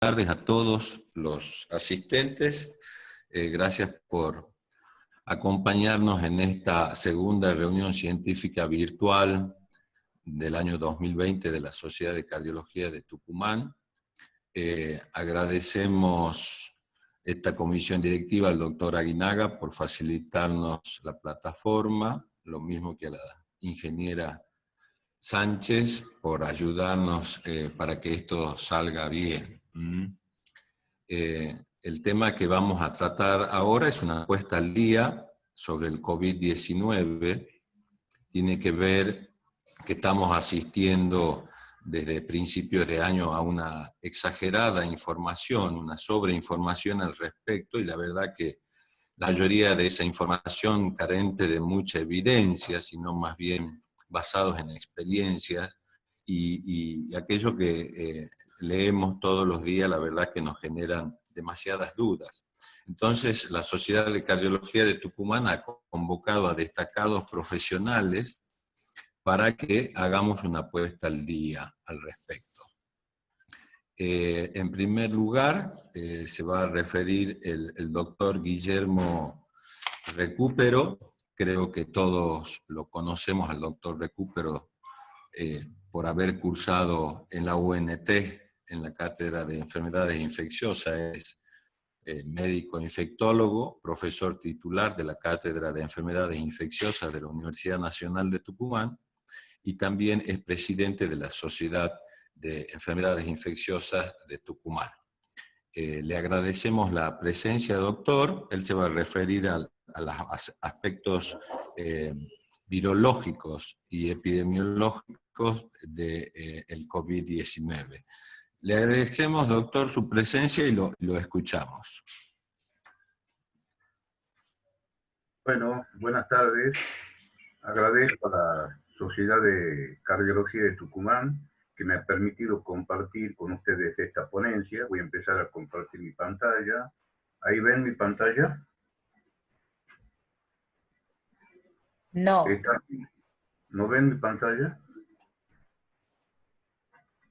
tardes a todos los asistentes. Gracias por acompañarnos en esta segunda reunión científica virtual del año 2020 de la Sociedad de Cardiología de Tucumán. Agradecemos esta comisión directiva al doctor Aguinaga por facilitarnos la plataforma, lo mismo que a la ingeniera Sánchez por ayudarnos para que esto salga bien. El tema que vamos a tratar ahora es una encuesta al día sobre el COVID-19. Tiene que ver que estamos asistiendo desde principios de año a una exagerada información, una sobreinformación al respecto, y la verdad que la mayoría de esa información carente de mucha evidencia, sino más bien basados en experiencias, y aquello que leemos todos los días, la verdad que nos generan demasiadas dudas. Entonces, la Sociedad de Cardiología de Tucumán ha convocado a destacados profesionales para que hagamos una puesta al día al respecto. En primer lugar, se va a referir el doctor Guillermo Recupero. Creo que todos lo conocemos al doctor Recupero por haber cursado en la UNT, en la Cátedra de Enfermedades Infecciosas. Es médico infectólogo, profesor titular de la Cátedra de Enfermedades Infecciosas de la Universidad Nacional de Tucumán, y también es presidente de la Sociedad de Enfermedades Infecciosas de Tucumán. Le agradecemos la presencia, doctor. Él se va a referir a los aspectos virológicos y epidemiológicos del COVID-19. Le agradecemos, doctor, su presencia y lo escuchamos. Bueno, buenas tardes. Agradezco a la Sociedad de Cardiología de Tucumán que me ha permitido compartir con ustedes esta ponencia. Voy a empezar a compartir mi pantalla. ¿Ahí ven mi pantalla? No. ¿No ven mi pantalla?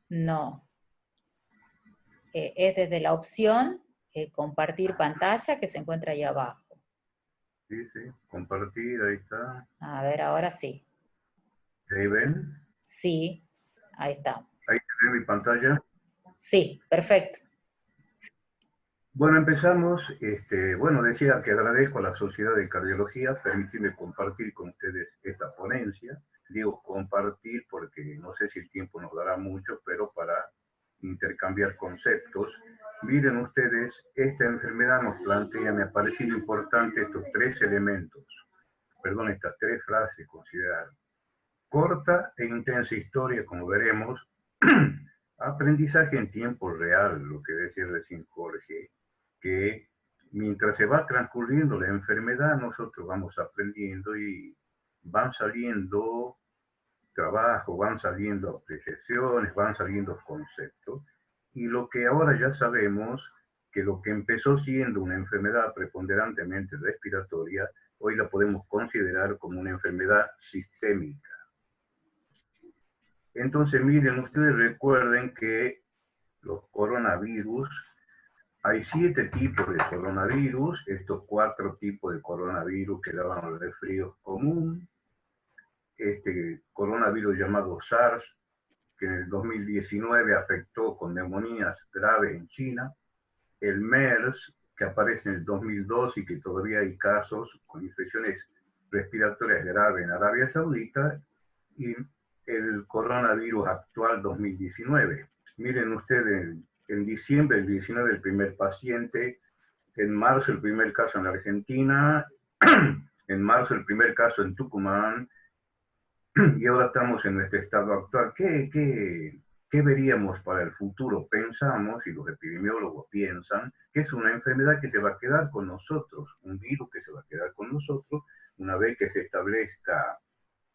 No. Es desde la opción compartir pantalla que se encuentra ahí abajo. Sí, sí, compartir, ahí está. A ver, ahora sí. ¿Ahí ven? Sí, ahí está. ¿Ahí ven mi pantalla? Sí, perfecto. Bueno, empezamos. Bueno, decía que agradezco a la Sociedad de Cardiología permitirme compartir con ustedes esta ponencia. Digo compartir porque no sé si el tiempo nos dará mucho, pero para intercambiar conceptos. Miren ustedes, esta enfermedad nos plantea, me ha parecido importante estos tres elementos, perdón, estas tres frases consideradas. Corta e intensa historia, como veremos. Aprendizaje en tiempo real, lo que decía recién Jorge, que mientras se va transcurriendo la enfermedad, nosotros vamos aprendiendo y van saliendo trabajo, van saliendo apreciaciones, van saliendo conceptos, y lo que ahora ya sabemos, que lo que empezó siendo una enfermedad preponderantemente respiratoria, hoy la podemos considerar como una enfermedad sistémica. Entonces, miren, ustedes recuerden que los coronavirus, hay 7 tipos de coronavirus, estos 4 tipos de coronavirus que daban el resfrío común, este coronavirus llamado SARS, que en el 2019 afectó con neumonías graves en China, el MERS, que aparece en el 2002 y que todavía hay casos con infecciones respiratorias graves en Arabia Saudita, y el coronavirus actual 2019. Miren ustedes, en diciembre del 19 el primer paciente, en marzo el primer caso en Argentina, en marzo el primer caso en Tucumán, y ahora estamos en nuestro estado actual. ¿Qué veríamos para el futuro? Pensamos, y los epidemiólogos piensan, que es una enfermedad que se va a quedar con nosotros, un virus que se va a quedar con nosotros una vez que se establezca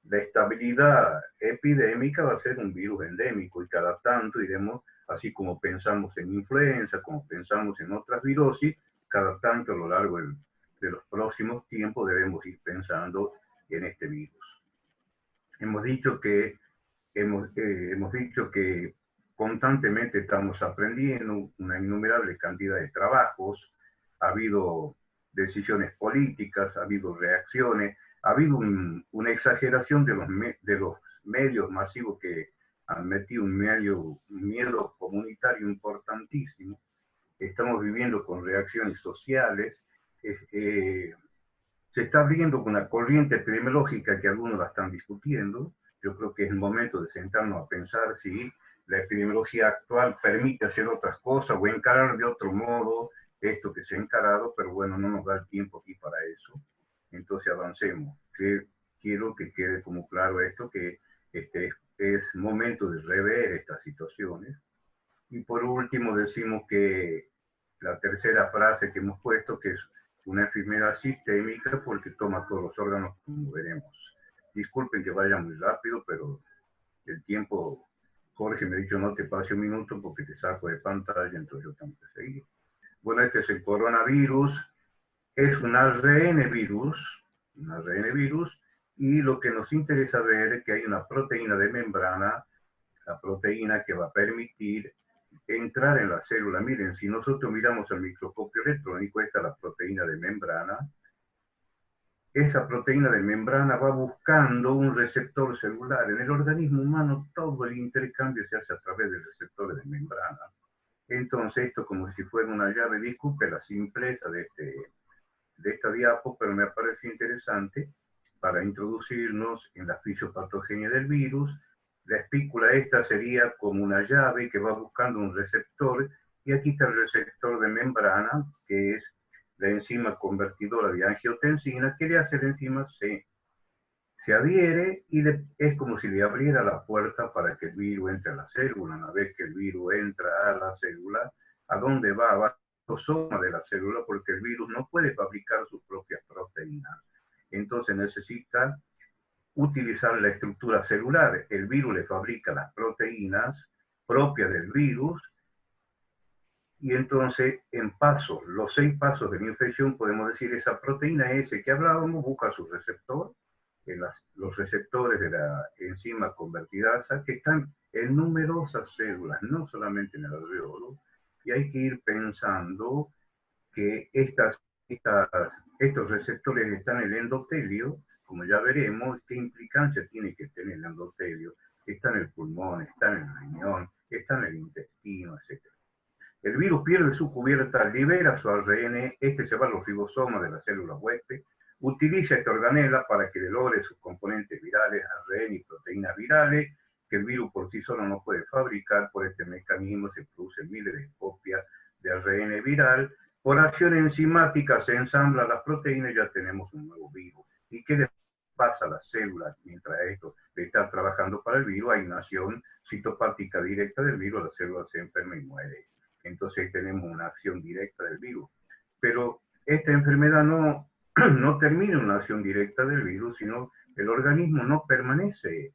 la estabilidad epidémica. Va a ser un virus endémico y cada tanto iremos, así como pensamos en influenza, como pensamos en otras virosis, cada tanto a lo largo de los próximos tiempos debemos ir pensando en este virus. Hemos dicho que constantemente estamos aprendiendo una innumerable cantidad de trabajos, ha habido decisiones políticas, ha habido reacciones, ha habido una exageración de los medios masivos que han metido un miedo comunitario importantísimo. Estamos viviendo con reacciones sociales, se está abriendo una corriente epidemiológica que algunos la están discutiendo. Yo creo que es el momento de sentarnos a pensar si la epidemiología actual permite hacer otras cosas o encarar de otro modo esto que se ha encarado, pero bueno, no nos da el tiempo aquí para eso. Entonces avancemos. Quiero que quede como claro esto, que es momento de rever estas situaciones. Y por último decimos que la tercera frase que hemos puesto, que es una enfermedad sistémica porque toma todos los órganos, como veremos. Disculpen que vaya muy rápido, pero el tiempo, Jorge me ha dicho no te pase un minuto porque te saco de pantalla, entonces yo tengo que seguir. Bueno, este es el coronavirus, es un ARN virus, y lo que nos interesa ver es que hay una proteína de membrana, la proteína que va a permitir entrar en la célula. Miren, si nosotros miramos el microscopio electrónico, esta es la proteína de membrana. Esa proteína de membrana va buscando un receptor celular. En el organismo humano todo el intercambio se hace a través de receptores de membrana. Entonces esto como si fuera una llave, disculpe la simpleza de esta diapo, pero me parece interesante para introducirnos en la fisiopatogenia del virus. La espícula esta sería como una llave que va buscando un receptor, y aquí está el receptor de membrana, que es la enzima convertidora de angiotensina, que le hace la enzima se adhiere y es como si le abriera la puerta para que el virus entre a la célula. Una vez que el virus entra a la célula, ¿a dónde va? Va a la zona de la célula, porque el virus no puede fabricar sus propias proteínas. Entonces necesita utilizar la estructura celular. El virus le fabrica las proteínas propias del virus, y entonces en pasos, los 6 pasos de la infección, podemos decir esa proteína S que hablábamos busca su receptor, en los receptores de la enzima convertidasa, que están en numerosas células, no solamente en el alveolo, y hay que ir pensando que estos receptores están en el endotelio, como ya veremos, qué implicancia tiene que tener el endotelio. Está en el pulmón, está en el riñón, está en el intestino, etc. El virus pierde su cubierta, libera su ARN, este se va a los ribosomas de la célula huésped, utiliza esta organela para que logre sus componentes virales, ARN y proteínas virales, que el virus por sí solo no puede fabricar. Por este mecanismo se producen miles de copias de ARN viral. Por acción enzimática se ensamblan las proteínas y ya tenemos un nuevo virus. ¿Y qué le pasa a las células mientras esto está trabajando para el virus? Hay una acción citopática directa del virus, la célula se enferma y muere. Entonces tenemos una acción directa del virus. Pero esta enfermedad no termina en una acción directa del virus, sino el organismo no permanece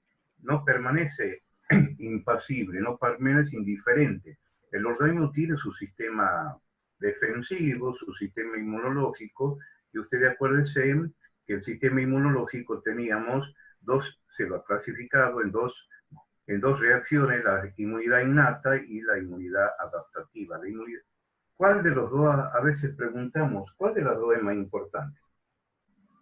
impasible, no permanece indiferente. El organismo tiene su sistema defensivo, su sistema inmunológico, y ustedes acuérdense que el sistema inmunológico teníamos se lo ha clasificado en dos reacciones, la inmunidad innata y la inmunidad adaptativa. ¿Cuál de los dos? A veces preguntamos, ¿cuál de las dos es más importante?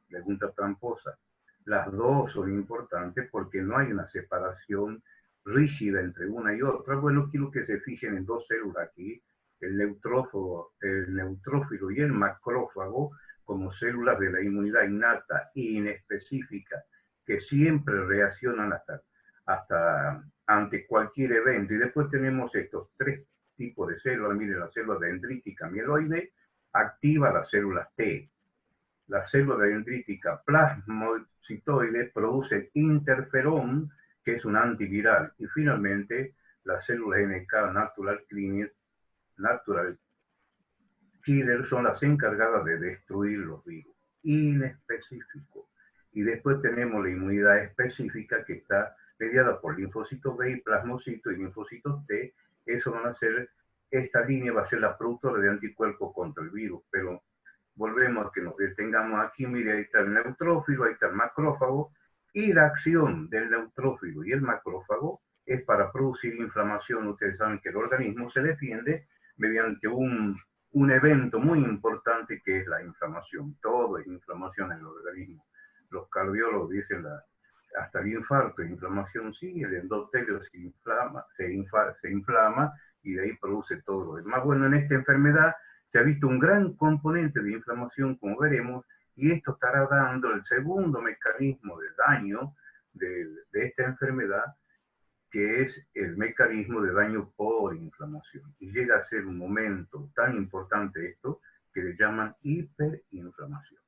Pregunta tramposa. Las dos son importantes porque no hay una separación rígida entre una y otra. Bueno, quiero que se fijen en dos células aquí, el neutrófilo y el macrófago, como células de la inmunidad innata e inespecífica, que siempre reaccionan hasta ante cualquier evento. Y después tenemos estos 3 tipos de células. Miren, la célula dendrítica mieloide activa las células T. La célula dendrítica plasmocitoide produce interferón, que es un antiviral. Y finalmente, las células NK, natural killer, son las encargadas de destruir los virus. Inespecífico. Y después tenemos la inmunidad específica, que está mediada por linfocitos B y plasmocitos y linfocitos T. Eso van a ser, esta línea va a ser la productora de anticuerpos contra el virus. Pero volvemos a que nos detengamos aquí. Mire, ahí está el neutrófilo, ahí está el macrófago, y la acción del neutrófilo y el macrófago es para producir inflamación. Ustedes saben que el organismo se defiende mediante un evento muy importante que es la inflamación. Todo es inflamación en el organismo. Los cardiólogos dicen hasta el infarto, inflamación sí, el endotelio se inflama y de ahí produce todo lo demás. Bueno, en esta enfermedad se ha visto un gran componente de inflamación, como veremos, y esto estará dando el segundo mecanismo de daño de esta enfermedad, que es el mecanismo de daño por inflamación. Y llega a ser un momento tan importante esto, que le llaman hiperinflamación.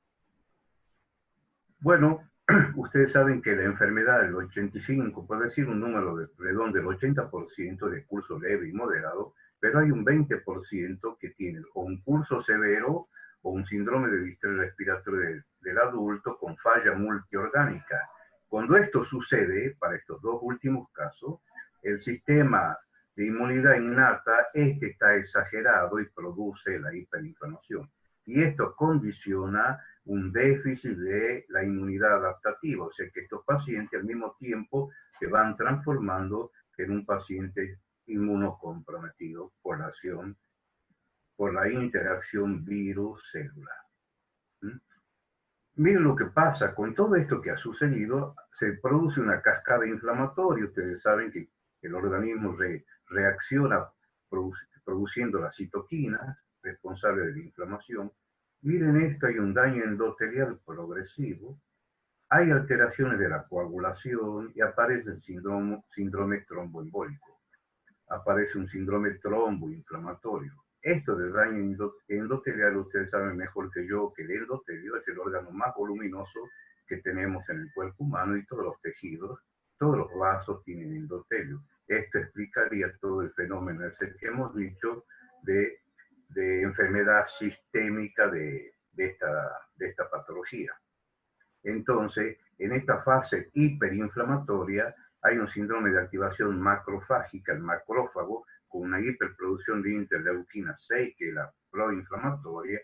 Bueno, ustedes saben que la enfermedad del 85, por decir un número redondo, del 80% de curso leve y moderado, pero hay un 20% que tiene o un curso severo o un síndrome de distrés respiratorio del adulto con falla multiorgánica. Cuando esto sucede, para estos dos últimos casos, el sistema de inmunidad innata está exagerado y produce la hiperinflamación. Y esto condiciona un déficit de la inmunidad adaptativa, o sea que estos pacientes al mismo tiempo se van transformando en un paciente inmunocomprometido por la interacción virus-célula. Miren lo que pasa, con todo esto que ha sucedido, se produce una cascada inflamatoria. Ustedes saben que el organismo reacciona produciendo las citoquinas responsables de la inflamación. Miren esto, hay un daño endotelial progresivo, hay alteraciones de la coagulación y aparece el síndrome tromboembólico. Aparece un síndrome tromboinflamatorio. Esto del daño endotelial, ustedes saben mejor que yo que el endotelio es el órgano más voluminoso que tenemos en el cuerpo humano, y todos los tejidos, todos los vasos tienen endotelio. Esto explicaría todo el fenómeno ese que hemos dicho de enfermedad sistémica de esta patología. Entonces, en esta fase hiperinflamatoria hay un síndrome de activación macrofágica, el macrófago, con una hiperproducción de interleuquina 6, que es la proinflamatoria.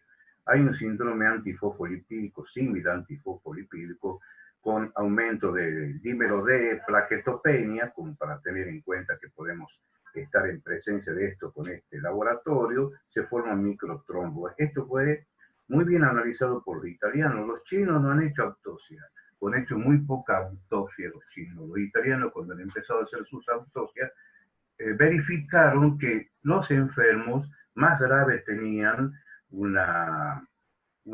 Hay un síndrome antifosfolipídico, similar antifosfolipídico, con aumento del dímero D, plaquetopenia, como para tener en cuenta que podemos estar en presencia de esto con este laboratorio, se forman microtrombos. Esto fue muy bien analizado por los italianos. Los chinos no han hecho autopsia, o han hecho muy poca autopsia los chinos. Los italianos, cuando han empezado a hacer sus autopsias, verificaron que los enfermos más graves tenían una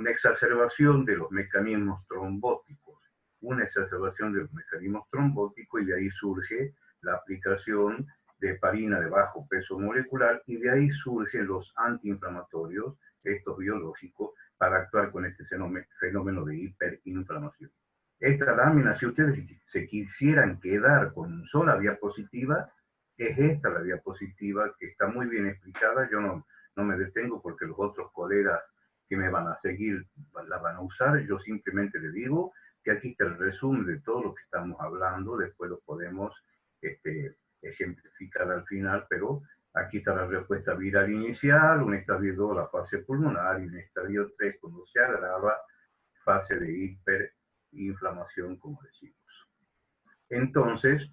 exacerbación de los mecanismos trombóticos, y de ahí surge la aplicación de heparina de bajo peso molecular, y de ahí surgen los antiinflamatorios, estos biológicos, para actuar con este fenómeno de hiperinflamación. Esta lámina, si ustedes se quisieran quedar con una sola diapositiva, es esta la diapositiva, que está muy bien explicada. Yo no me detengo porque los otros colegas que me van a seguir la van a usar. Yo simplemente les digo que aquí está el resumen de todo lo que estamos hablando. Después lo podemos ejemplificar al final, pero aquí está la respuesta viral inicial, un estadio 2, la fase pulmonar, y un estadio 3, cuando se agrava, fase de hiperinflamación, como decimos. Entonces,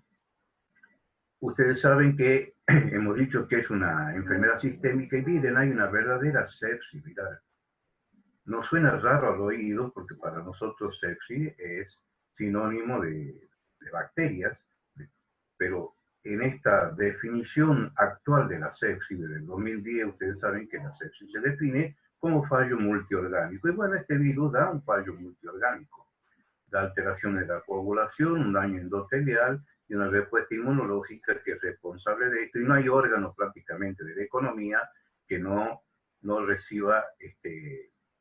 ustedes saben que hemos dicho que es una enfermedad sistémica, y miren, hay una verdadera sepsis viral. Nos suena raro al oído porque para nosotros sepsis es sinónimo de bacterias, pero en esta definición actual de la sepsis desde el 2010, ustedes saben que la sepsis se define como fallo multiorgánico. Y bueno, este virus da un fallo multiorgánico. Da alteraciones de la coagulación, un daño endotelial y una respuesta inmunológica que es responsable de esto. Y no hay órgano prácticamente de la economía que no reciba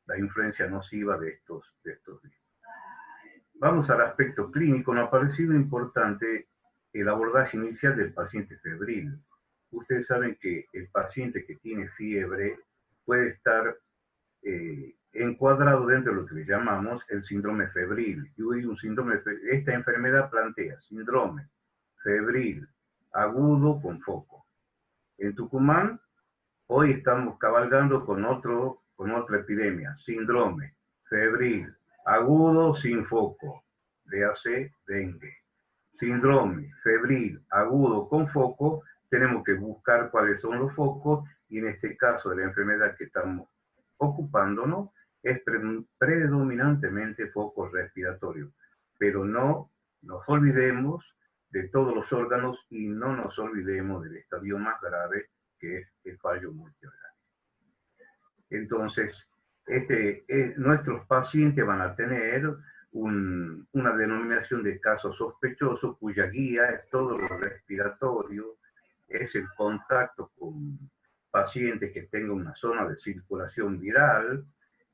la influencia nociva de estos virus. Vamos al aspecto clínico. Nos ha parecido importante el abordaje inicial del paciente febril. Ustedes saben que el paciente que tiene fiebre puede estar encuadrado dentro de lo que le llamamos el síndrome febril. Esta enfermedad plantea síndrome febril agudo con foco. En Tucumán, hoy estamos cabalgando con otra epidemia, síndrome febril agudo sin foco, léase dengue. síndrome febril agudo con foco, tenemos que buscar cuáles son los focos, y en este caso de la enfermedad que estamos ocupándonos, es predominantemente foco respiratorio. Pero no nos olvidemos de todos los órganos y no nos olvidemos del estadio más grave, que es el fallo multiorgánico. Entonces, nuestros pacientes van a tener una denominación de caso sospechoso, cuya guía es todo lo respiratorio, es el contacto con pacientes que tengan una zona de circulación viral,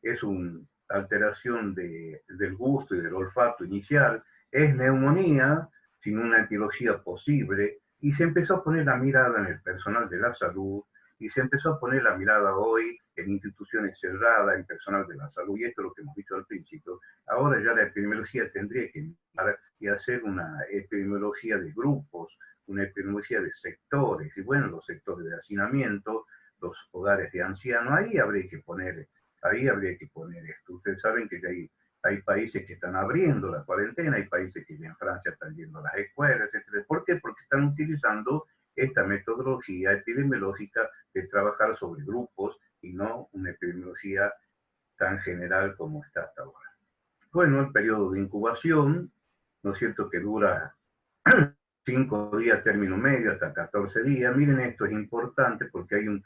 es una alteración del gusto y del olfato inicial, es neumonía sin una etiología posible, y se empezó a poner la mirada en el personal de la salud, y se empezó a poner la mirada hoy en instituciones cerradas, en personal de la salud, y esto es lo que hemos dicho al principio. Ahora ya la epidemiología tendría que mirar y hacer una epidemiología de grupos, una epidemiología de sectores, y bueno, los sectores de hacinamiento, los hogares de ancianos, ahí habría que poner esto. Ustedes saben que hay países que están abriendo la cuarentena, hay países que ya en Francia están yendo a las escuelas, etc. ¿Por qué? Porque están utilizando esta metodología epidemiológica de trabajar sobre grupos y no una epidemiología tan general como está hasta ahora. Bueno, el periodo de incubación, ¿no es cierto?, que dura 5 días término medio hasta 14 días. Miren, esto es importante porque hay un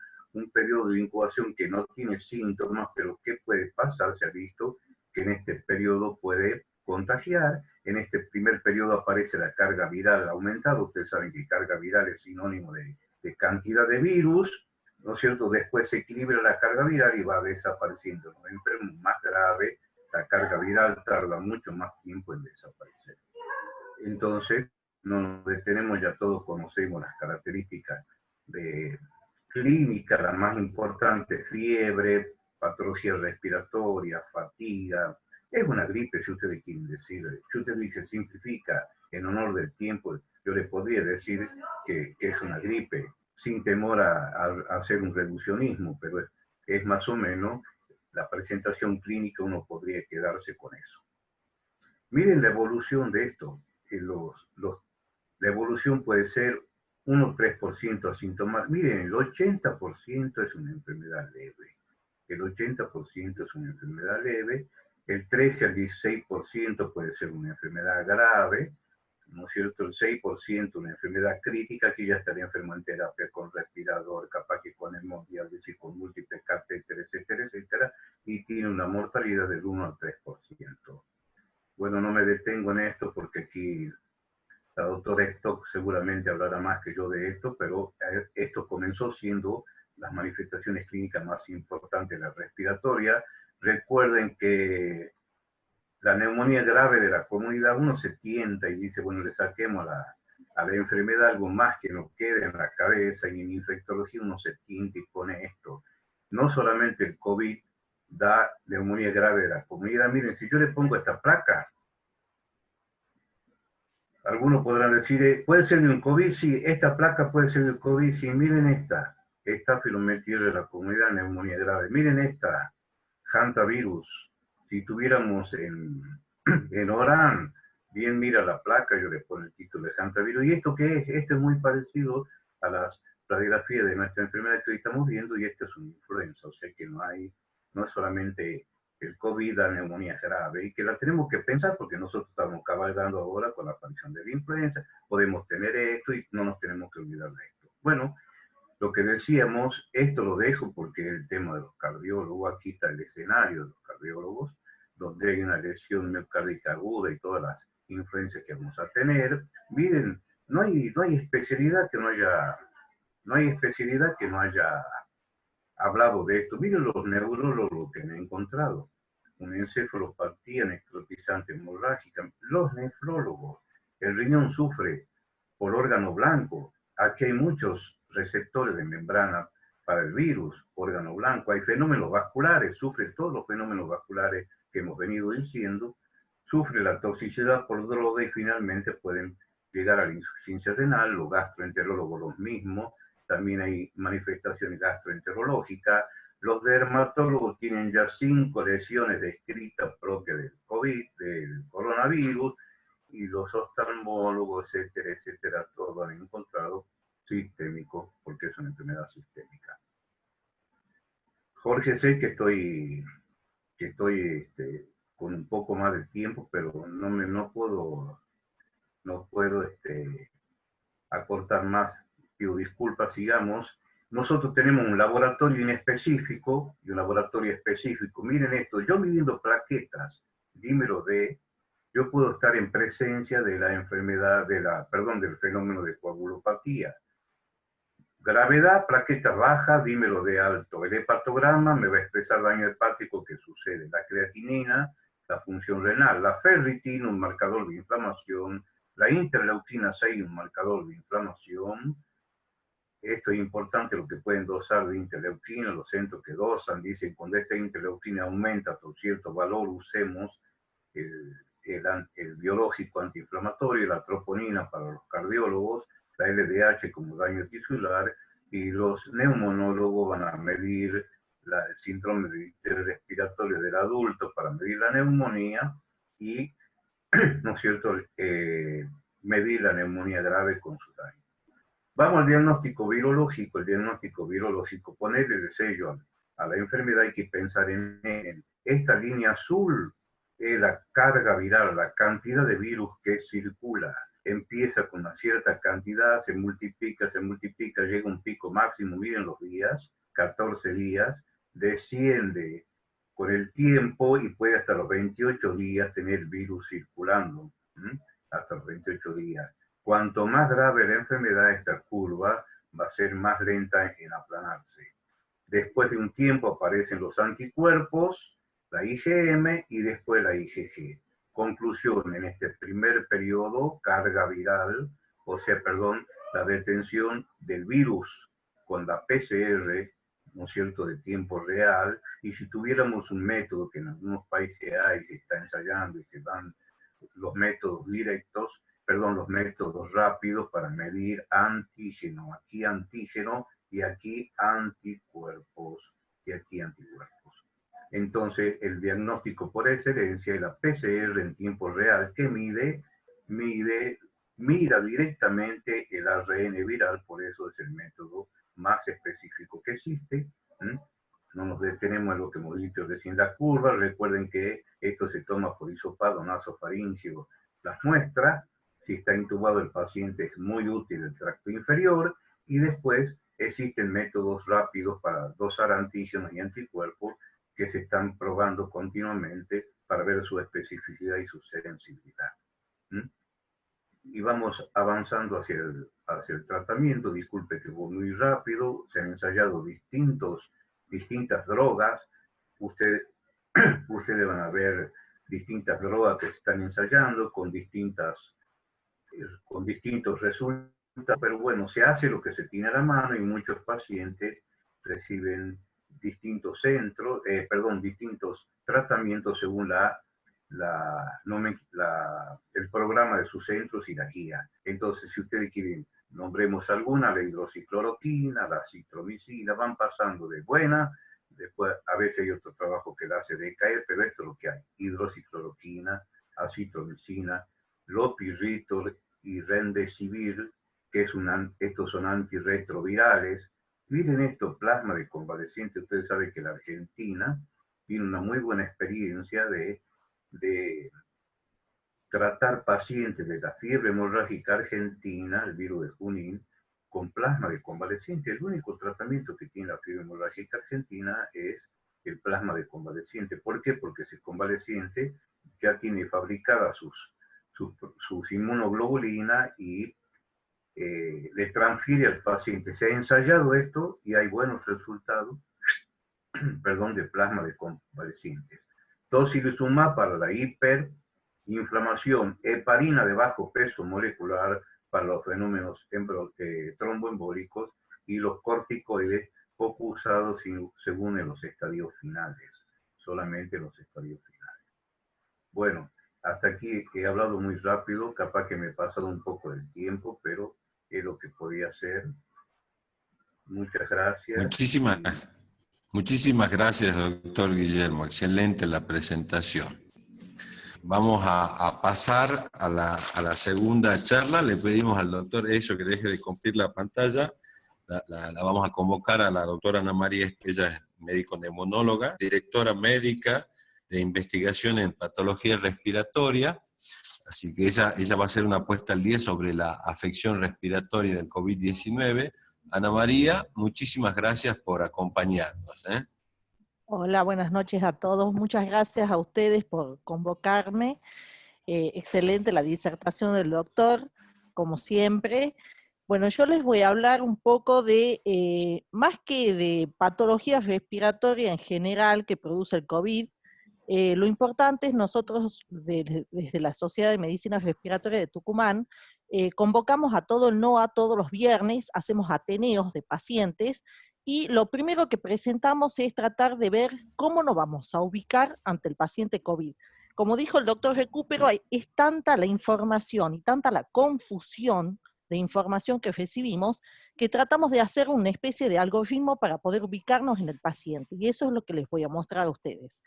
periodo de incubación que no tiene síntomas, pero ¿qué puede pasar? Se ha visto que en este periodo puede contagiar. En este primer periodo aparece la carga viral aumentada. Ustedes saben que carga viral es sinónimo de cantidad de virus, ¿no es cierto? Después se equilibra la carga viral y va desapareciendo. Los enfermos más graves, la carga viral tarda mucho más tiempo en desaparecer. Entonces, no nos detenemos, ya todos conocemos las características de clínica, la más importante: fiebre, patología respiratoria, fatiga. Es una gripe, si ustedes quieren decir. Si usted dice simplifica en honor del tiempo, yo le podría decir que es una gripe, sin temor a hacer un reduccionismo, pero es más o menos la presentación clínica, uno podría quedarse con eso. Miren la evolución de esto. La evolución puede ser 1 o 3% asintomático. Miren, el 80% es una enfermedad leve. El 80% es una enfermedad leve. El 13 al 16% puede ser una enfermedad grave, ¿no es cierto? El 6% una enfermedad crítica, que ya estaría enfermo en terapia con respirador, capaz que con hemodiálisis, con múltiples catéteres, etcétera, etcétera, y tiene una mortalidad del 1 al 3%. Bueno, no me detengo en esto porque aquí la doctora Stock seguramente hablará más que yo de esto, pero esto comenzó siendo las manifestaciones clínicas más importantes de la respiratoria. Recuerden que la neumonía grave de la comunidad, uno se tienta y dice, bueno, le saquemos a la enfermedad algo más que nos quede en la cabeza, y en infectología uno se tienta y pone esto. No solamente el COVID da neumonía grave de la comunidad. Miren, si yo le pongo esta placa, algunos podrán decir, ¿puede ser de un COVID? Sí, esta placa puede ser de COVID. Sí, miren esta filometrina de la comunidad, neumonía grave. Miren esta, hantavirus. Si tuviéramos en Orán, bien mira la placa, yo le pongo el título de hantavirus. ¿Y esto qué es? Esto es muy parecido a las radiografías de nuestra enfermedad que hoy estamos viendo, y esto es una influenza. O sea que no es solamente el COVID da neumonía grave, y que la tenemos que pensar porque nosotros estamos cabalgando ahora con la aparición de la influenza. Podemos tener esto y no nos tenemos que olvidar de esto. Bueno, lo que decíamos, esto lo dejo porque el tema de los cardiólogos, aquí está el escenario de los cardiólogos, donde hay una lesión miocárdica aguda y todas las influencias que vamos a tener. Miren, no hay especialidad que no haya hablado de esto. Miren los neurólogos que me he encontrado: una encefalopatía necrotizante hemorrágica. Los nefrólogos, el riñón sufre por órgano blanco. Aquí hay muchos receptores de membrana para el virus, órgano blanco. Hay fenómenos vasculares, sufre todos los fenómenos vasculares que hemos venido diciendo. Sufre la toxicidad por droga y finalmente pueden llegar a la insuficiencia renal. Los gastroenterólogos los mismos. También hay manifestaciones gastroenterológicas. Los dermatólogos tienen ya 5 lesiones descritas propias del COVID, del coronavirus. y los oftalmólogos, etcétera, etcétera, todos han encontrado sistémico, porque es una enfermedad sistémica. Jorge, sé que estoy con un poco más de tiempo, pero no puedo acortar más. Pido disculpas, sigamos. Nosotros tenemos un laboratorio inespecífico y un laboratorio específico. Miren esto, yo midiendo plaquetas, dímero D, yo puedo estar en presencia de la enfermedad, del fenómeno de coagulopatía. Gravedad, plaqueta baja, dímelo de alto. El hepatograma me va a expresar daño hepático que sucede. La creatinina, la función renal. La ferritina, un marcador de inflamación. La interleuquina 6, un marcador de inflamación. Esto es importante, lo que pueden dosar de interleuquina, los centros que dosan, dicen, cuando esta interleuquina aumenta por cierto valor, usemos el biológico antiinflamatorio, la troponina para los cardiólogos, la LDH como daño tisular, y los neumonólogos van a medir el síndrome respiratorio del adulto para medir la neumonía y, ¿no es cierto?, medir la neumonía grave con su daño. Vamos al diagnóstico virológico. El diagnóstico virológico, ponerle el sello a la enfermedad, hay que pensar en esta línea azul, la carga viral, la cantidad de virus que circula. Empieza con una cierta cantidad, se multiplica, llega a un pico máximo, miren los días, 14 días, desciende con el tiempo y puede hasta los 28 días tener virus circulando, hasta los 28 días. Cuanto más grave la enfermedad, esta curva va a ser más lenta en aplanarse. Después de un tiempo aparecen los anticuerpos, la IgM y después la IgG. Conclusión, en este primer periodo, carga viral, la detención del virus con la PCR, ¿no es cierto?, de tiempo real, y si tuviéramos un método que en algunos países hay, se está ensayando y se dan los métodos directos, los métodos rápidos para medir antígeno, aquí antígeno y aquí anticuerpos, Entonces, el diagnóstico por excelencia es la PCR en tiempo real, que mira directamente el ARN viral, por eso es el método más específico que existe. No nos detenemos en lo que hemos dicho recién, la curva. Recuerden que esto se toma por hisopado nasofaríngeo, las muestras. Si está intubado el paciente es muy útil el tracto inferior, y después existen métodos rápidos para dosar antígenos y anticuerpos que se están probando continuamente para ver su especificidad y su sensibilidad. Y vamos avanzando hacia el tratamiento. Disculpe que voy muy rápido, se han ensayado distintas drogas. Ustedes van a ver distintas drogas que se están ensayando con distintos resultados, pero bueno, se hace lo que se tiene a la mano y muchos pacientes reciben distintos tratamientos según el programa de sus centros y la guía. Entonces, si ustedes quieren, nombremos alguna, la hidroxicloroquina, la citromicina, van pasando de buena. Después, a veces hay otro trabajo que la hace decaer, pero esto es lo que hay: hidroxicloroquina, acitromicina, lopirritor y remdesivir, que estos son antirretrovirales. Miren esto, plasma de convaleciente. Ustedes saben que la Argentina tiene una muy buena experiencia de tratar pacientes de la fiebre hemorrágica argentina, el virus de Junín, con plasma de convaleciente. El único tratamiento que tiene la fiebre hemorrágica argentina es el plasma de convaleciente. ¿Por qué? Porque ese convaleciente ya tiene fabricadas sus inmunoglobulinas y le transfiere al paciente. Se ha ensayado esto y hay buenos resultados de plasma de convalecientes. Tocilizumab para la hiperinflamación, heparina de bajo peso molecular para los fenómenos tromboembólicos, y los corticoides poco usados según en los estadios finales, solamente los estadios finales. Bueno, hasta aquí he hablado muy rápido, capaz que me he pasado un poco del tiempo, pero es lo que podía hacer. Muchas gracias. Muchísimas gracias, doctor Guillermo. Excelente la presentación. Vamos a pasar a la segunda charla. Le pedimos al doctor eso, que deje de compartir la pantalla. La vamos a convocar a la doctora Ana María, ella es médico-neumonóloga, directora médica de investigación en patología respiratoria, así que ella va a hacer una puesta al día sobre la afección respiratoria del COVID-19. Ana María, muchísimas gracias por acompañarnos. Hola, buenas noches a todos. Muchas gracias a ustedes por convocarme. Excelente la disertación del doctor, como siempre. Bueno, yo les voy a hablar un poco de, más que de patología respiratoria en general que produce el COVID, lo importante es nosotros, desde la Sociedad de Medicina Respiratoria de Tucumán, convocamos a todo el NOA todos los viernes, hacemos ateneos de pacientes, y lo primero que presentamos es tratar de ver cómo nos vamos a ubicar ante el paciente COVID. Como dijo el doctor Recupero, es tanta la información y tanta la confusión de información que recibimos, que tratamos de hacer una especie de algoritmo para poder ubicarnos en el paciente, y eso es lo que les voy a mostrar a ustedes.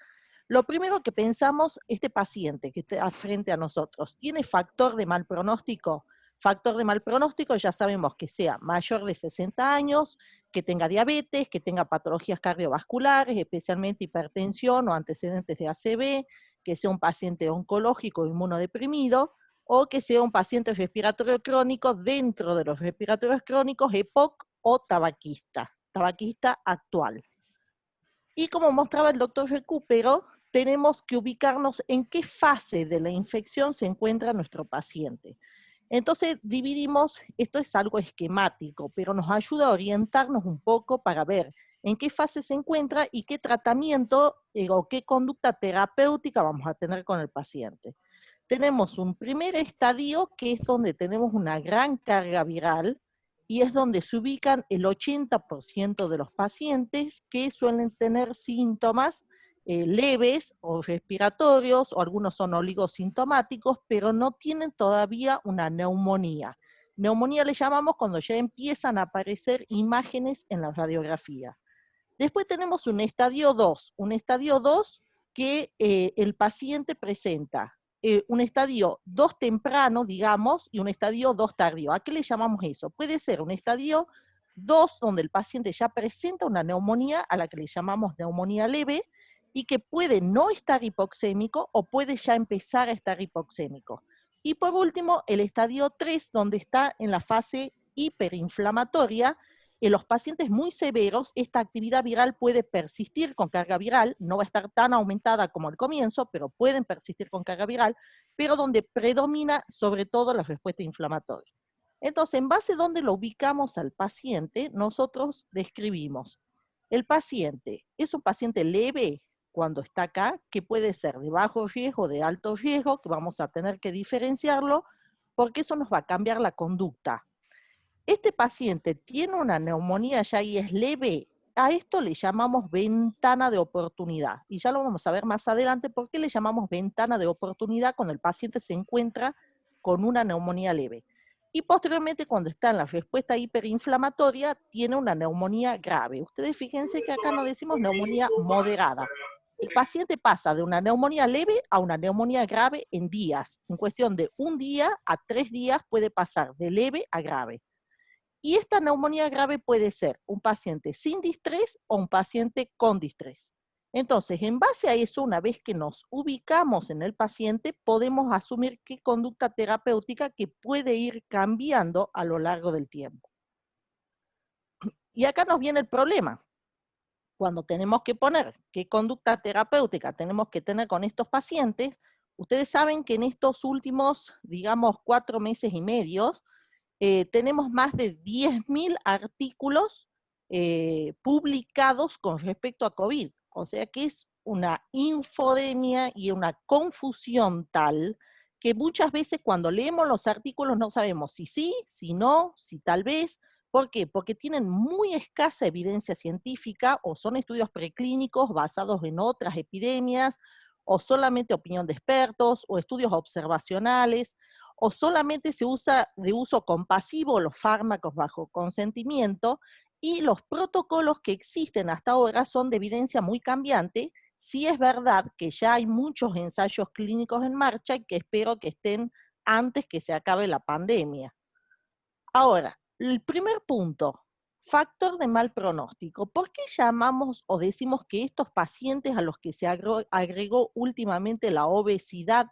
Lo primero que pensamos, este paciente que está frente a nosotros, ¿tiene factor de mal pronóstico? Factor de mal pronóstico, ya sabemos que sea mayor de 60 años, que tenga diabetes, que tenga patologías cardiovasculares, especialmente hipertensión o antecedentes de ACV, que sea un paciente oncológico o inmunodeprimido, o que sea un paciente respiratorio crónico dentro de los respiratorios crónicos, EPOC o tabaquista actual. Y como mostraba el doctor Recupero, tenemos que ubicarnos en qué fase de la infección se encuentra nuestro paciente. Entonces dividimos, esto es algo esquemático, pero nos ayuda a orientarnos un poco para ver en qué fase se encuentra y qué tratamiento o qué conducta terapéutica vamos a tener con el paciente. Tenemos un primer estadio que es donde tenemos una gran carga viral, y es donde se ubican el 80% de los pacientes que suelen tener síntomas leves o respiratorios, o algunos son oligosintomáticos, pero no tienen todavía una neumonía. Neumonía le llamamos cuando ya empiezan a aparecer imágenes en la radiografía. Después tenemos un estadio 2 que el paciente presenta un estadio 2 temprano, digamos, y un estadio 2 tardío. ¿A qué le llamamos eso? Puede ser un estadio 2 donde el paciente ya presenta una neumonía, a la que le llamamos neumonía leve, y que puede no estar hipoxémico o puede ya empezar a estar hipoxémico. Y por último, el estadio 3, donde está en la fase hiperinflamatoria. En los pacientes muy severos, esta actividad viral puede persistir con carga viral, no va a estar tan aumentada como al comienzo, pero pueden persistir con carga viral, pero donde predomina sobre todo la respuesta inflamatoria. Entonces, en base a donde lo ubicamos al paciente, nosotros describimos, el paciente es un paciente leve cuando está acá, que puede ser de bajo riesgo, de alto riesgo, que vamos a tener que diferenciarlo, porque eso nos va a cambiar la conducta. Este paciente tiene una neumonía ya y es leve, a esto le llamamos ventana de oportunidad. Y ya lo vamos a ver más adelante por qué le llamamos ventana de oportunidad cuando el paciente se encuentra con una neumonía leve. Y posteriormente, cuando está en la respuesta hiperinflamatoria, tiene una neumonía grave. Ustedes fíjense que acá no decimos neumonía moderada. El paciente pasa de una neumonía leve a una neumonía grave en días. En cuestión de 1 día a 3 días puede pasar de leve a grave. Y esta neumonía grave puede ser un paciente sin distrés o un paciente con distrés. Entonces, en base a eso, una vez que nos ubicamos en el paciente, podemos asumir qué conducta terapéutica que puede ir cambiando a lo largo del tiempo. Y acá nos viene el problema. Cuando tenemos que poner qué conducta terapéutica tenemos que tener con estos pacientes, ustedes saben que en estos últimos, digamos, 4 meses y medio, tenemos más de 10.000 artículos publicados con respecto a COVID. O sea que es una infodemia y una confusión tal que muchas veces cuando leemos los artículos no sabemos si sí, si no, si tal vez. ¿Por qué? Porque tienen muy escasa evidencia científica o son estudios preclínicos basados en otras epidemias o solamente opinión de expertos o estudios observacionales, o solamente se usa de uso compasivo los fármacos bajo consentimiento, y los protocolos que existen hasta ahora son de evidencia muy cambiante, Sí es verdad que ya hay muchos ensayos clínicos en marcha y que espero que estén antes que se acabe la pandemia. Ahora, el primer punto, factor de mal pronóstico. ¿Por qué llamamos o decimos que estos pacientes a los que se agregó últimamente la obesidad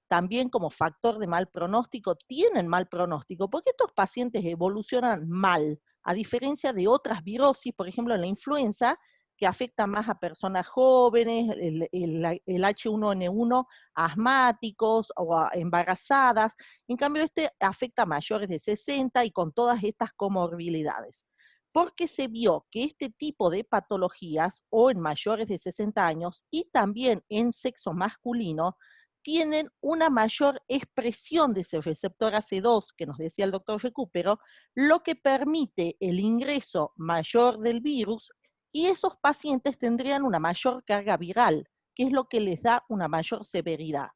también como factor de mal pronóstico tienen mal pronóstico? Porque estos pacientes evolucionan mal, a diferencia de otras virosis, por ejemplo en la influenza, que afecta más a personas jóvenes, el H1N1 asmáticos o a embarazadas. En cambio, este afecta a mayores de 60 y con todas estas comorbilidades. Porque se vio que este tipo de patologías, o en mayores de 60 años, y también en sexo masculino, tienen una mayor expresión de ese receptor AC2, que nos decía el doctor Recupero, lo que permite el ingreso mayor del virus, y esos pacientes tendrían una mayor carga viral, que es lo que les da una mayor severidad.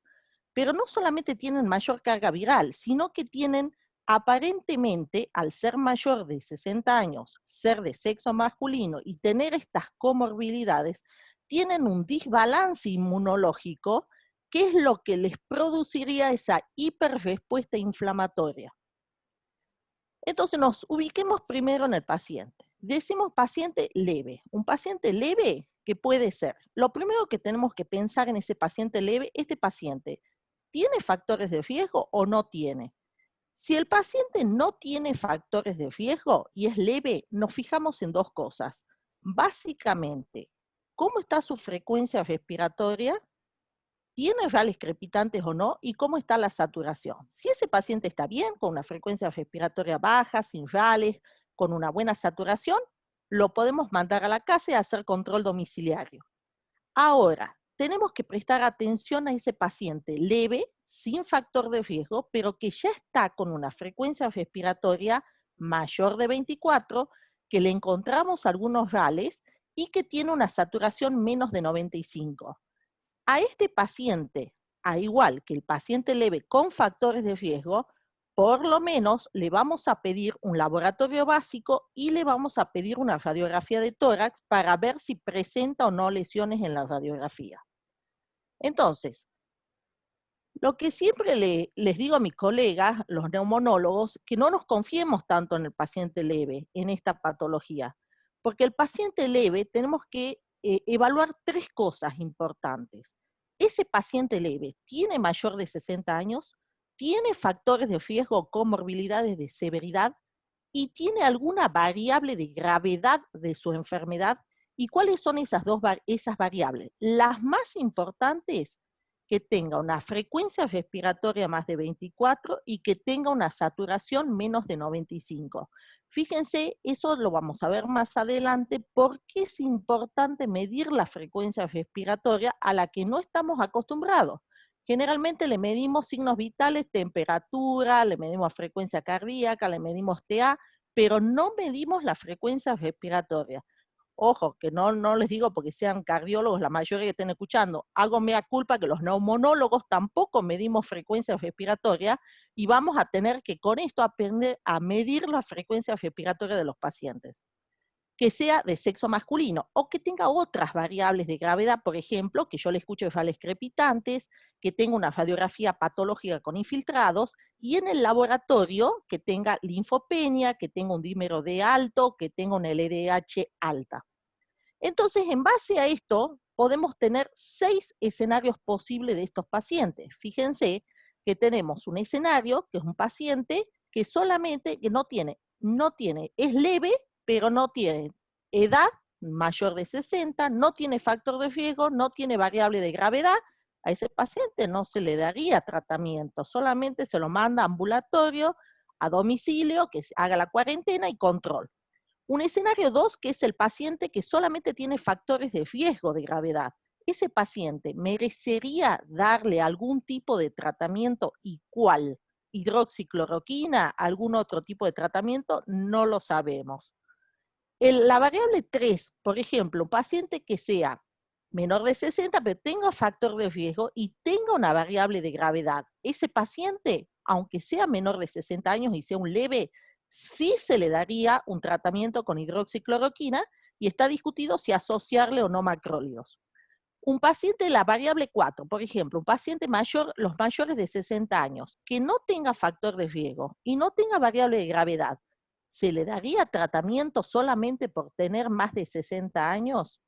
Pero no solamente tienen mayor carga viral, sino que tienen aparentemente, al ser mayor de 60 años, ser de sexo masculino y tener estas comorbilidades, tienen un desbalance inmunológico, que es lo que les produciría esa hiperrespuesta inflamatoria. Entonces nos ubiquemos primero en el paciente. Decimos paciente leve. Un paciente leve, ¿qué puede ser? Lo primero que tenemos que pensar en ese paciente leve, este paciente, ¿tiene factores de riesgo o no tiene? Si el paciente no tiene factores de riesgo y es leve, nos fijamos en dos cosas. Básicamente, ¿cómo está su frecuencia respiratoria? ¿Tiene rales crepitantes o no? ¿Y cómo está la saturación? Si ese paciente está bien, con una frecuencia respiratoria baja, sin rales, con una buena saturación, lo podemos mandar a la casa y hacer control domiciliario. Ahora, tenemos que prestar atención a ese paciente leve, sin factor de riesgo, pero que ya está con una frecuencia respiratoria mayor de 24, que le encontramos algunos rales y que tiene una saturación menos de 95. A este paciente, a igual que el paciente leve con factores de riesgo, por lo menos le vamos a pedir un laboratorio básico y le vamos a pedir una radiografía de tórax para ver si presenta o no lesiones en la radiografía. Entonces, lo que siempre les digo a mis colegas, los neumonólogos, que no nos confiemos tanto en el paciente leve, en esta patología, porque el paciente leve tenemos que evaluar tres cosas importantes. Ese paciente leve tiene mayor de 60 años, tiene factores de riesgo o comorbilidades de severidad y tiene alguna variable de gravedad de su enfermedad. ¿Y cuáles son esas variables? Las más importantes, que tenga una frecuencia respiratoria más de 24 y que tenga una saturación menos de 95. Fíjense, eso lo vamos a ver más adelante, porque es importante medir la frecuencia respiratoria a la que no estamos acostumbrados. Generalmente le medimos signos vitales, temperatura, le medimos frecuencia cardíaca, le medimos TA, pero no medimos la frecuencia respiratoria. Ojo, que no les digo porque sean cardiólogos, la mayoría que estén escuchando, hago mea culpa que los neumonólogos tampoco medimos frecuencia respiratoria y vamos a tener que con esto aprender a medir la frecuencia respiratoria de los pacientes. Que sea de sexo masculino o que tenga otras variables de gravedad, por ejemplo, que yo le escucho rales crepitantes, que tenga una radiografía patológica con infiltrados y en el laboratorio que tenga linfopenia, que tenga un dímero D alto, que tenga un LDH alta. Entonces, en base a esto, podemos tener 6 escenarios posibles de estos pacientes. Fíjense que tenemos un escenario, que es un paciente que solamente, que no tiene, es leve, pero no tiene edad mayor de 60, no tiene factor de riesgo, no tiene variable de gravedad. A ese paciente no se le daría tratamiento, solamente se lo manda a ambulatorio, a domicilio, que haga la cuarentena y control. Un escenario 2, que es el paciente que solamente tiene factores de riesgo de gravedad. ¿Ese paciente merecería darle algún tipo de tratamiento y cuál? ¿Hidroxicloroquina? ¿Algún otro tipo de tratamiento? No lo sabemos. La variable 3, por ejemplo, un paciente que sea menor de 60, pero tenga factor de riesgo y tenga una variable de gravedad. Ese paciente, aunque sea menor de 60 años y sea un leve, sí se le daría un tratamiento con hidroxicloroquina y está discutido si asociarle o no macrólidos. Un paciente de la variable 4, por ejemplo, un paciente mayor, los mayores de 60 años, que no tenga factor de riesgo y no tenga variable de gravedad, ¿se le daría tratamiento solamente por tener más de 60 años?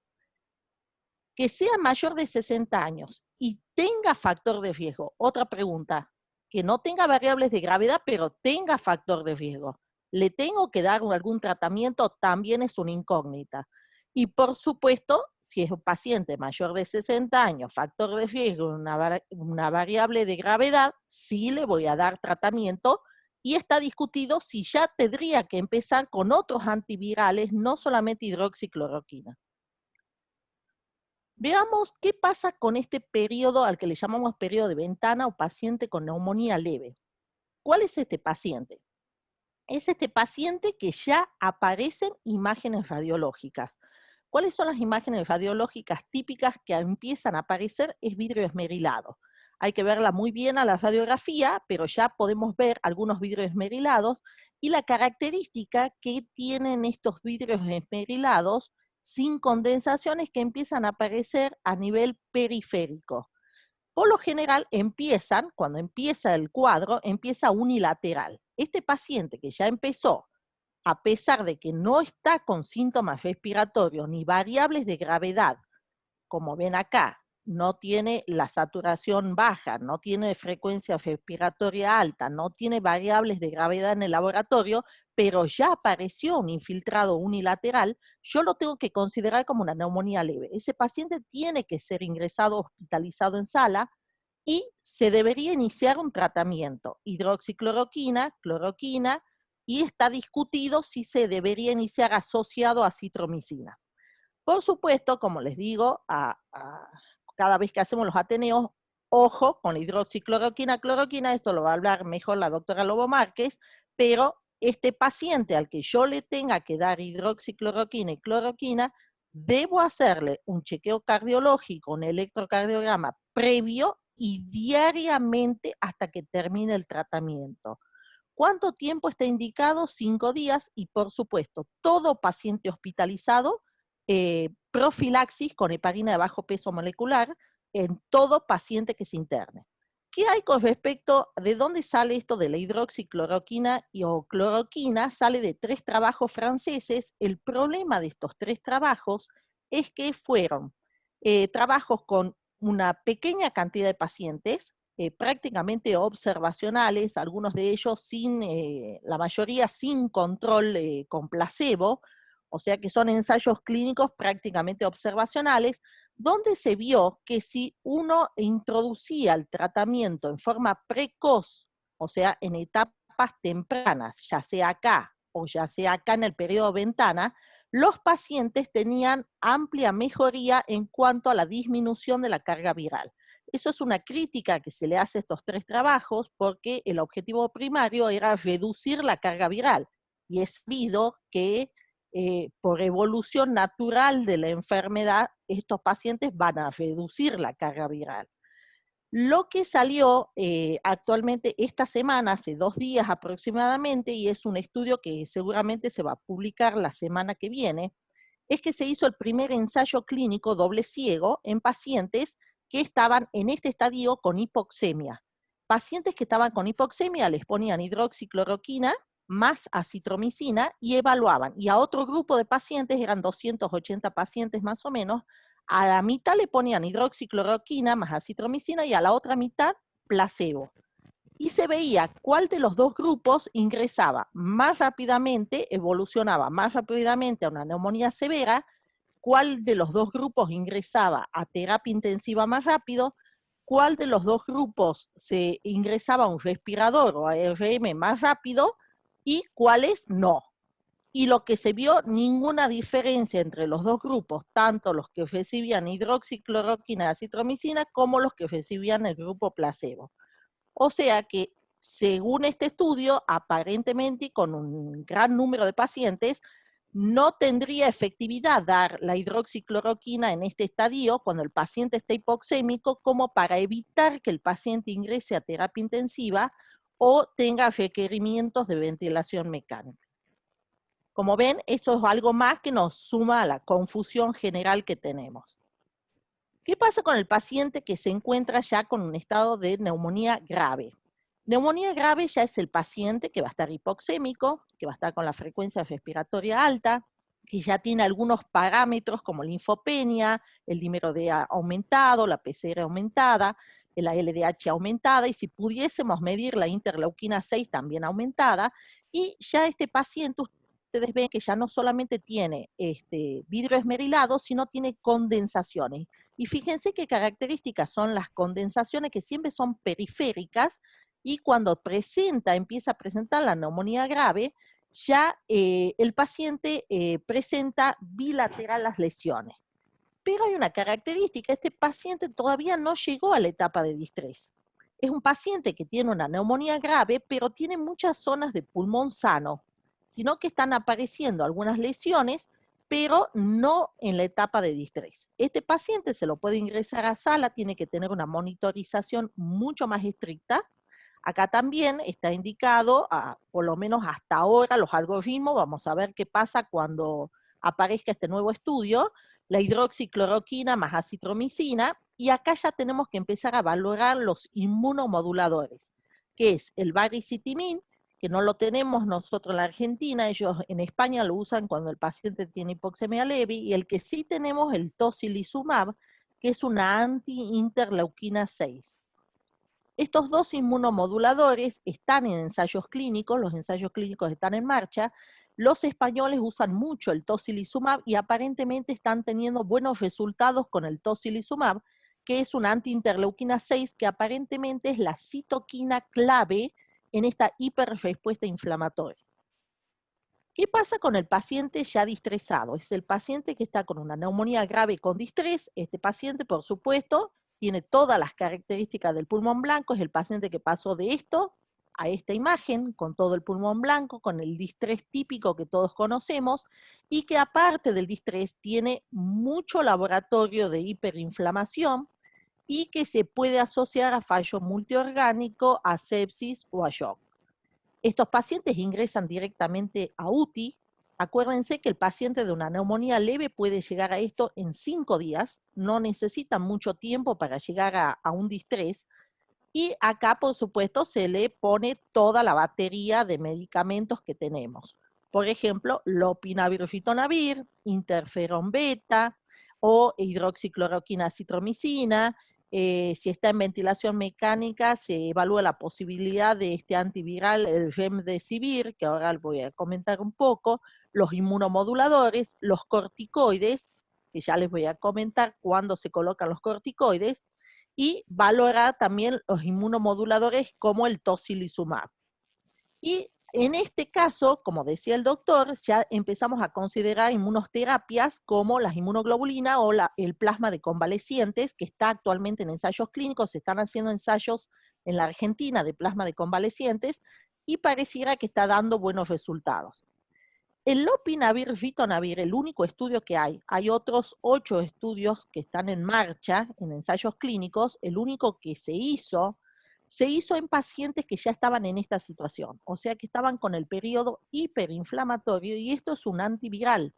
Que sea mayor de 60 años y tenga factor de riesgo. Otra pregunta, que no tenga variables de gravedad, pero tenga factor de riesgo. ¿Le tengo que dar algún tratamiento? También es una incógnita. Y por supuesto, si es un paciente mayor de 60 años, factor de riesgo, una variable de gravedad, sí le voy a dar tratamiento y está discutido si ya tendría que empezar con otros antivirales, no solamente hidroxicloroquina. Veamos qué pasa con este periodo al que le llamamos periodo de ventana o paciente con neumonía leve. ¿Cuál es este paciente? Es este paciente que ya aparecen imágenes radiológicas. ¿Cuáles son las imágenes radiológicas típicas que empiezan a aparecer? Es vidrio esmerilado. Hay que verla muy bien a la radiografía, pero ya podemos ver algunos vidrios esmerilados y la característica que tienen estos vidrios esmerilados sin condensaciones que empiezan a aparecer a nivel periférico. Por lo general empiezan, cuando empieza el cuadro, empieza unilateral. Este paciente que ya empezó, a pesar de que no está con síntomas respiratorios ni variables de gravedad, como ven acá, no tiene la saturación baja, no tiene frecuencia respiratoria alta, no tiene variables de gravedad en el laboratorio, pero ya apareció un infiltrado unilateral, yo lo tengo que considerar como una neumonía leve. Ese paciente tiene que ser ingresado, hospitalizado en sala, y se debería iniciar un tratamiento, hidroxicloroquina, cloroquina, y está discutido si se debería iniciar asociado a citromicina. Por supuesto, como les digo, cada vez que hacemos los ateneos, ojo con la hidroxicloroquina, cloroquina, esto lo va a hablar mejor la doctora Lobo Márquez, pero este paciente al que yo le tenga que dar hidroxicloroquina y cloroquina, debo hacerle un chequeo cardiológico, un electrocardiograma previo y diariamente hasta que termine el tratamiento. ¿Cuánto tiempo está indicado? 5 días y por supuesto, todo paciente hospitalizado, profilaxis con heparina de bajo peso molecular en todo paciente que se interne. ¿Qué hay con respecto de dónde sale esto de la hidroxicloroquina o cloroquina? Sale de 3 trabajos franceses. El problema de estos 3 trabajos es que fueron trabajos con una pequeña cantidad de pacientes, prácticamente observacionales, algunos de ellos sin, la mayoría sin control con placebo, o sea que son ensayos clínicos prácticamente observacionales, donde se vio que si uno introducía el tratamiento en forma precoz, o sea, en etapas tempranas, ya sea acá o ya sea acá en el periodo ventana, los pacientes tenían amplia mejoría en cuanto a la disminución de la carga viral. Eso es una crítica que se le hace a estos 3 trabajos porque el objetivo primario era reducir la carga viral. Y es sabido que por evolución natural de la enfermedad, estos pacientes van a reducir la carga viral. Lo que salió actualmente esta semana, hace 2 días aproximadamente, y es un estudio que seguramente se va a publicar la semana que viene, es que se hizo el primer ensayo clínico doble ciego en pacientes que estaban en este estadio con hipoxemia. Pacientes que estaban con hipoxemia les ponían hidroxicloroquina más acitromicina y evaluaban. Y a otro grupo de pacientes, eran 280 pacientes más o menos, a la mitad le ponían hidroxicloroquina más acitromicina y a la otra mitad placebo. Y se veía cuál de los 2 grupos ingresaba más rápidamente, evolucionaba más rápidamente a una neumonía severa, cuál de los 2 grupos ingresaba a terapia intensiva más rápido, cuál de los 2 grupos se ingresaba a un respirador o a ARM más rápido y cuáles no. Y lo que se vio, ninguna diferencia entre los 2 grupos, tanto los que recibían hidroxicloroquina y acitromicina como los que recibían el grupo placebo. O sea que, según este estudio, aparentemente y con un gran número de pacientes, no tendría efectividad dar la hidroxicloroquina en este estadio cuando el paciente está hipoxémico, como para evitar que el paciente ingrese a terapia intensiva o tenga requerimientos de ventilación mecánica. Como ven, esto es algo más que nos suma a la confusión general que tenemos. ¿Qué pasa con el paciente que se encuentra ya con un estado de neumonía grave? Neumonía grave ya es el paciente que va a estar hipoxémico, que va a estar con la frecuencia respiratoria alta, que ya tiene algunos parámetros como linfopenia, el dímero D aumentado, la PCR aumentada, la LDH aumentada, y si pudiésemos medir la interleuquina 6 también aumentada, y ya este paciente, ustedes ven que ya no solamente tiene vidrio esmerilado, sino tiene condensaciones. Y fíjense qué características son las condensaciones, que siempre son periféricas, y cuando empieza a presentar la neumonía grave, ya el paciente presenta bilateral las lesiones. Pero hay una característica: este paciente todavía no llegó a la etapa de distrés. Es un paciente que tiene una neumonía grave, pero tiene muchas zonas de pulmón sano, sino que están apareciendo algunas lesiones, pero no en la etapa de distrés. Este paciente se lo puede ingresar a sala, tiene que tener una monitorización mucho más estricta. Acá también está indicado, por lo menos hasta ahora, los algoritmos. Vamos a ver qué pasa cuando aparezca este nuevo estudio, la hidroxicloroquina más acitromicina, y acá ya tenemos que empezar a valorar los inmunomoduladores, que es el baricitinib, que no lo tenemos nosotros en la Argentina, ellos en España lo usan cuando el paciente tiene hipoxemia leve, y el que sí tenemos, el tocilizumab, que es una anti-interleuquina 6. Estos dos inmunomoduladores están en ensayos clínicos, los ensayos clínicos están en marcha. Los españoles usan mucho el tocilizumab y aparentemente están teniendo buenos resultados con el tocilizumab, que es una antiinterleuquina 6, que aparentemente es la citoquina clave en esta hiperrespuesta inflamatoria. ¿Qué pasa con el paciente ya distresado? Es el paciente que está con una neumonía grave con distrés. Este paciente, por supuesto, tiene todas las características del pulmón blanco. Es el paciente que pasó de esto a esta imagen, con todo el pulmón blanco, con el distrés típico que todos conocemos, y que aparte del distrés tiene mucho laboratorio de hiperinflamación, y que se puede asociar a fallo multiorgánico, a sepsis o a shock. Estos pacientes ingresan directamente a UTI. Acuérdense que el paciente de una neumonía leve puede llegar a esto en 5 días, no necesitan mucho tiempo para llegar a un distrés, y acá, por supuesto, se le pone toda la batería de medicamentos que tenemos. Por ejemplo, lopinavir, ritonavir, interferón beta o hidroxicloroquina, acitromicina. Si está en ventilación mecánica, se evalúa la posibilidad de este antiviral, el remdesivir, que ahora voy a comentar un poco, los inmunomoduladores, los corticoides, que ya les voy a comentar cuándo se colocan los corticoides, y valorar también los inmunomoduladores como el tocilizumab. Y en este caso, como decía el doctor, ya empezamos a considerar inmunoterapias como las inmunoglobulinas o el plasma de convalecientes, que está actualmente en ensayos clínicos. Se están haciendo ensayos en la Argentina de plasma de convalecientes y pareciera que está dando buenos resultados. El lopinavir, ritonavir, el único estudio que hay otros 8 estudios que están en marcha en ensayos clínicos. El único que se hizo en pacientes que ya estaban en esta situación, o sea que estaban con el periodo hiperinflamatorio, y esto es un antiviral.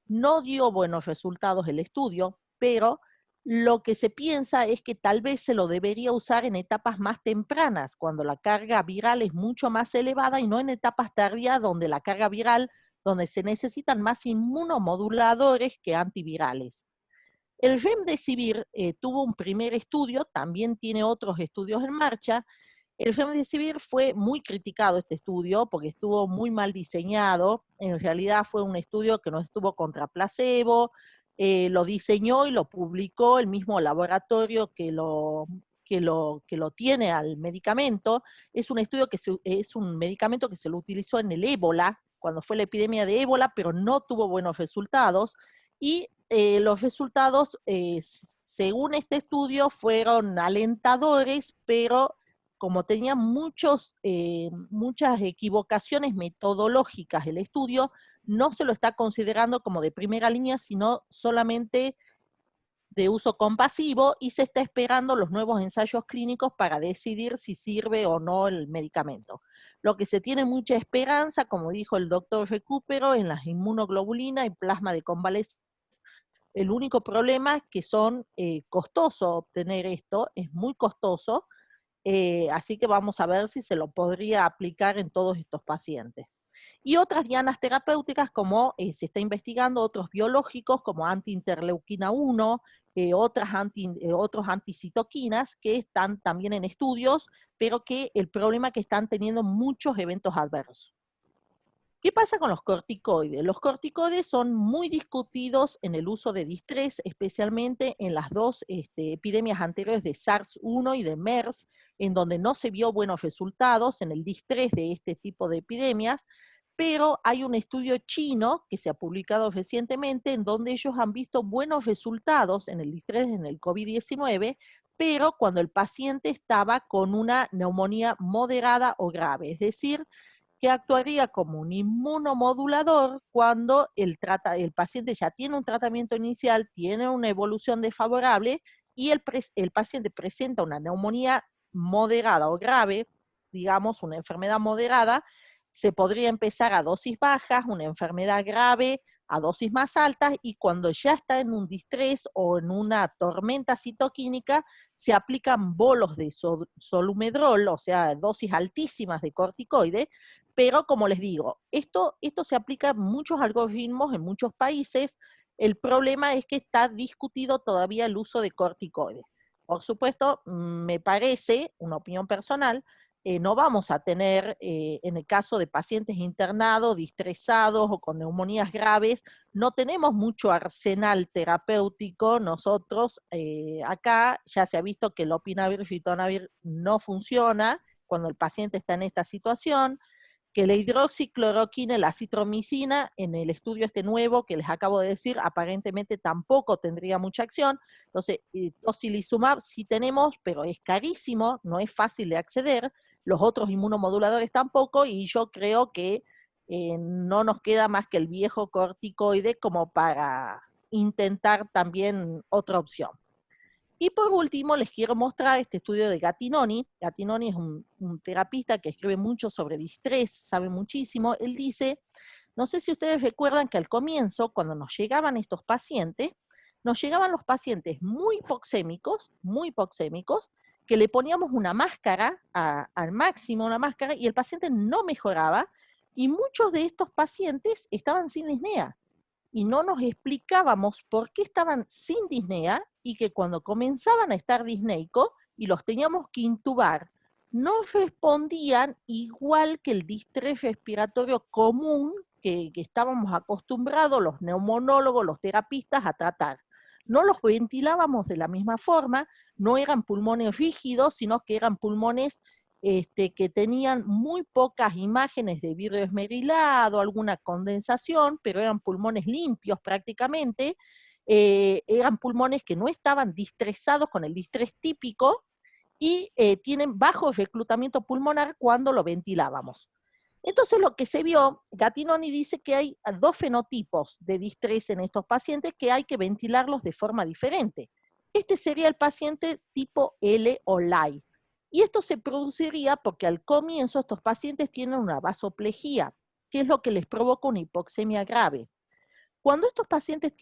No dio buenos resultados el estudio, pero lo que se piensa es que tal vez se lo debería usar en etapas más tempranas, cuando la carga viral es mucho más elevada, y no en etapas tardías donde la carga viral, donde se necesitan más inmunomoduladores que antivirales. El remdesivir tuvo un primer estudio, también tiene otros estudios en marcha. El remdesivir fue muy criticado, este estudio, porque estuvo muy mal diseñado. En realidad fue un estudio que no estuvo contra placebo, lo diseñó y lo publicó el mismo laboratorio que lo tiene al medicamento. Es un medicamento que se lo utilizó en el ébola, cuando fue la epidemia de ébola, pero no tuvo buenos resultados, y los resultados, según este estudio, fueron alentadores, pero como tenía muchas equivocaciones metodológicas el estudio, no se lo está considerando como de primera línea, sino solamente de uso compasivo, y se está esperando los nuevos ensayos clínicos para decidir si sirve o no el medicamento. Lo que se tiene mucha esperanza, como dijo el doctor Recupero, en las inmunoglobulinas y plasma de convalecencia, El único problema es que son costoso obtener esto, es muy costoso, así que vamos a ver si se lo podría aplicar en todos estos pacientes. Y otras dianas terapéuticas como se está investigando otros biológicos como antiinterleuquina 1, otros anticitoquinas que están también en estudios, pero que el problema es que están teniendo muchos eventos adversos. ¿Qué pasa con los corticoides? Los corticoides son muy discutidos en el uso de distrés, especialmente en las dos epidemias anteriores de SARS-1 y de MERS, en donde no se vio buenos resultados en el distrés de este tipo de epidemias, pero hay un estudio chino que se ha publicado recientemente en donde ellos han visto buenos resultados en el distrés en el COVID-19, pero cuando el paciente estaba con una neumonía moderada o grave, es decir, que actuaría como un inmunomodulador cuando el paciente ya tiene un tratamiento inicial, tiene una evolución desfavorable y el paciente presenta una neumonía moderada o grave, digamos una enfermedad moderada, se podría empezar a dosis bajas, una enfermedad grave a dosis más altas, y cuando ya está en un distrés o en una tormenta citoquímica, se aplican bolos de solumedrol, o sea, dosis altísimas de corticoide, pero como les digo, esto se aplica en muchos algoritmos en muchos países. El problema es que está discutido todavía el uso de corticoides. Por supuesto, me parece, una opinión personal, no vamos a tener, en el caso de pacientes internados, distresados o con neumonías graves, no tenemos mucho arsenal terapéutico nosotros. Acá ya se ha visto que el lopinavir y ritonavir no funciona cuando el paciente está en esta situación, que la hidroxicloroquina y la citromicina, en el estudio este nuevo que les acabo de decir, aparentemente tampoco tendría mucha acción. Entonces, tocilizumab sí tenemos, pero es carísimo, no es fácil de acceder. Los otros inmunomoduladores tampoco, y yo creo que no nos queda más que el viejo corticoide como para intentar también otra opción. Y por último, les quiero mostrar este estudio de Gattinoni. Gattinoni es un terapista que escribe mucho sobre distrés, sabe muchísimo. Él dice, no sé si ustedes recuerdan que al comienzo, cuando nos llegaban estos pacientes, nos llegaban los pacientes muy hipoxémicos, que le poníamos una máscara, al máximo una máscara, y el paciente no mejoraba, y muchos de estos pacientes estaban sin disnea. Y no nos explicábamos por qué estaban sin disnea, y que cuando comenzaban a estar disneicos y los teníamos que intubar, no respondían igual que el distrés respiratorio común que estábamos acostumbrados los neumonólogos, los terapistas a tratar. No los ventilábamos de la misma forma, no eran pulmones rígidos, sino que eran pulmones que tenían muy pocas imágenes de vidrio esmerilado, alguna condensación, pero eran pulmones limpios prácticamente, eran pulmones que no estaban distresados con el distrés típico y tienen bajo reclutamiento pulmonar cuando lo ventilábamos. Entonces lo que se vio, Gattinoni dice que hay dos fenotipos de distrés en estos pacientes que hay que ventilarlos de forma diferente. Este sería el paciente tipo L o LAI. Y esto se produciría porque al comienzo estos pacientes tienen una vasoplejía, que es lo que les provoca una hipoxemia grave. Cuando estos pacientes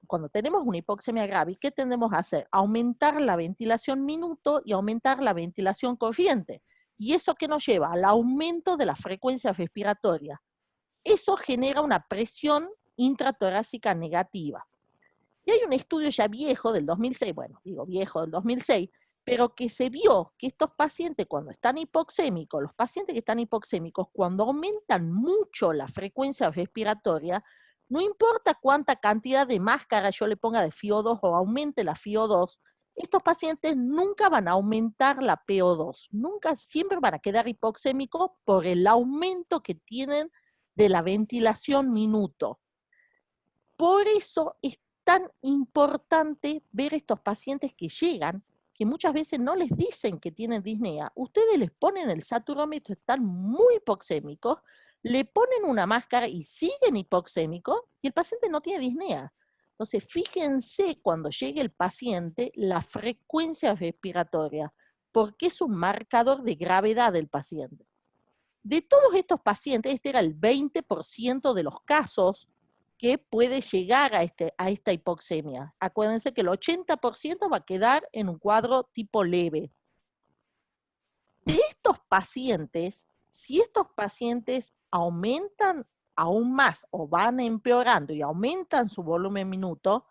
cuando tenemos una hipoxemia grave, ¿qué tendemos a hacer? Aumentar la ventilación minuto y aumentar la ventilación corriente. ¿Y eso qué nos lleva? Al aumento de la frecuencia respiratoria. Eso genera una presión intratorácica negativa. Y hay un estudio ya viejo del 2006, bueno, digo viejo del 2006, pero que se vio que estos pacientes cuando están hipoxémicos, los pacientes que están hipoxémicos, cuando aumentan mucho la frecuencia respiratoria, no importa cuánta cantidad de máscara yo le ponga de FiO2 o aumente la FiO2, estos pacientes nunca van a aumentar la PO2, nunca, siempre van a quedar hipoxémicos por el aumento que tienen de la ventilación minuto. Por eso es tan importante ver estos pacientes que llegan, que muchas veces no les dicen que tienen disnea. Ustedes les ponen el saturómetro, están muy hipoxémicos, le ponen una máscara y siguen hipoxémicos y el paciente no tiene disnea. Entonces, fíjense cuando llegue el paciente la frecuencia respiratoria, porque es un marcador de gravedad del paciente. De todos estos pacientes, este era el 20% de los casos, que puede llegar a esta hipoxemia. Acuérdense que el 80% va a quedar en un cuadro tipo leve. De estos pacientes, si estos pacientes aumentan aún más o van empeorando y aumentan su volumen minuto,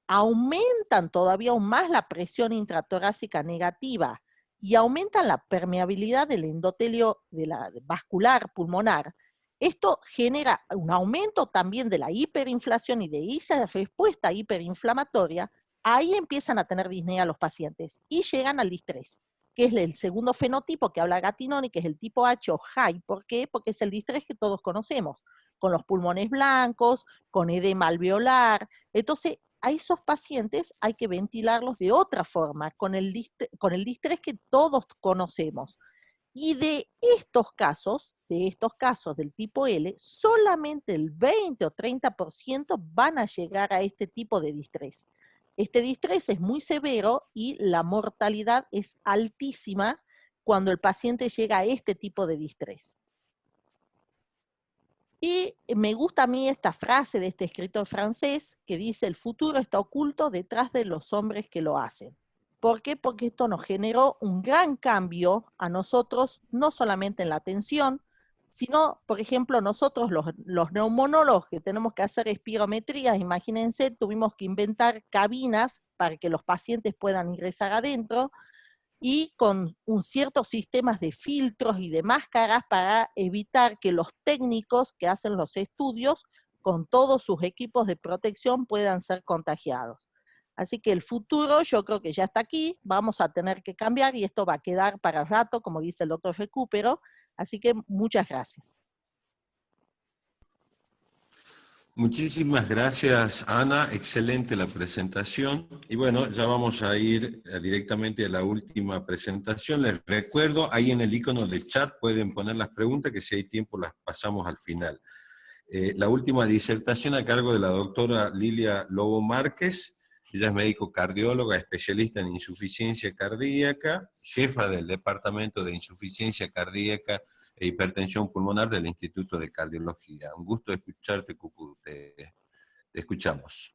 aumentan todavía aún más la presión intratorácica negativa y aumentan la permeabilidad del endotelio vascular pulmonar. Esto genera un aumento también de la hiperinflación y de esa respuesta hiperinflamatoria. Ahí empiezan a tener disnea los pacientes y llegan al distrés, que es el segundo fenotipo que habla Gattinoni, que es el tipo H o high. ¿Por qué? Porque es el distrés que todos conocemos, con los pulmones blancos, con edema alveolar. Entonces, a esos pacientes hay que ventilarlos de otra forma, con el distrés que todos conocemos. Y de estos casos del tipo L, solamente el 20 o 30% van a llegar a este tipo de distrés. Este distrés es muy severo y la mortalidad es altísima cuando el paciente llega a este tipo de distrés. Y me gusta a mí esta frase de este escritor francés que dice: el futuro está oculto detrás de los hombres que lo hacen. ¿Por qué? Porque esto nos generó un gran cambio a nosotros, no solamente en la atención, sino, por ejemplo, nosotros los neumonólogos que tenemos que hacer espirometrías, imagínense, tuvimos que inventar cabinas para que los pacientes puedan ingresar adentro, y con ciertos sistemas de filtros y de máscaras para evitar que los técnicos que hacen los estudios con todos sus equipos de protección puedan ser contagiados. Así que el futuro yo creo que ya está aquí, vamos a tener que cambiar y esto va a quedar para rato, como dice el doctor Recupero, así que muchas gracias. Muchísimas gracias, Ana. Excelente la presentación. Y bueno, ya vamos a ir directamente a la última presentación. Les recuerdo, ahí en el icono de chat pueden poner las preguntas, que si hay tiempo las pasamos al final. La última disertación a cargo de la doctora Lilia Lobo Márquez. Ella es médico cardióloga, especialista en insuficiencia cardíaca, jefa del Departamento de Insuficiencia Cardíaca e Hipertensión Pulmonar del Instituto de Cardiología. Un gusto escucharte, Cucu. Te escuchamos.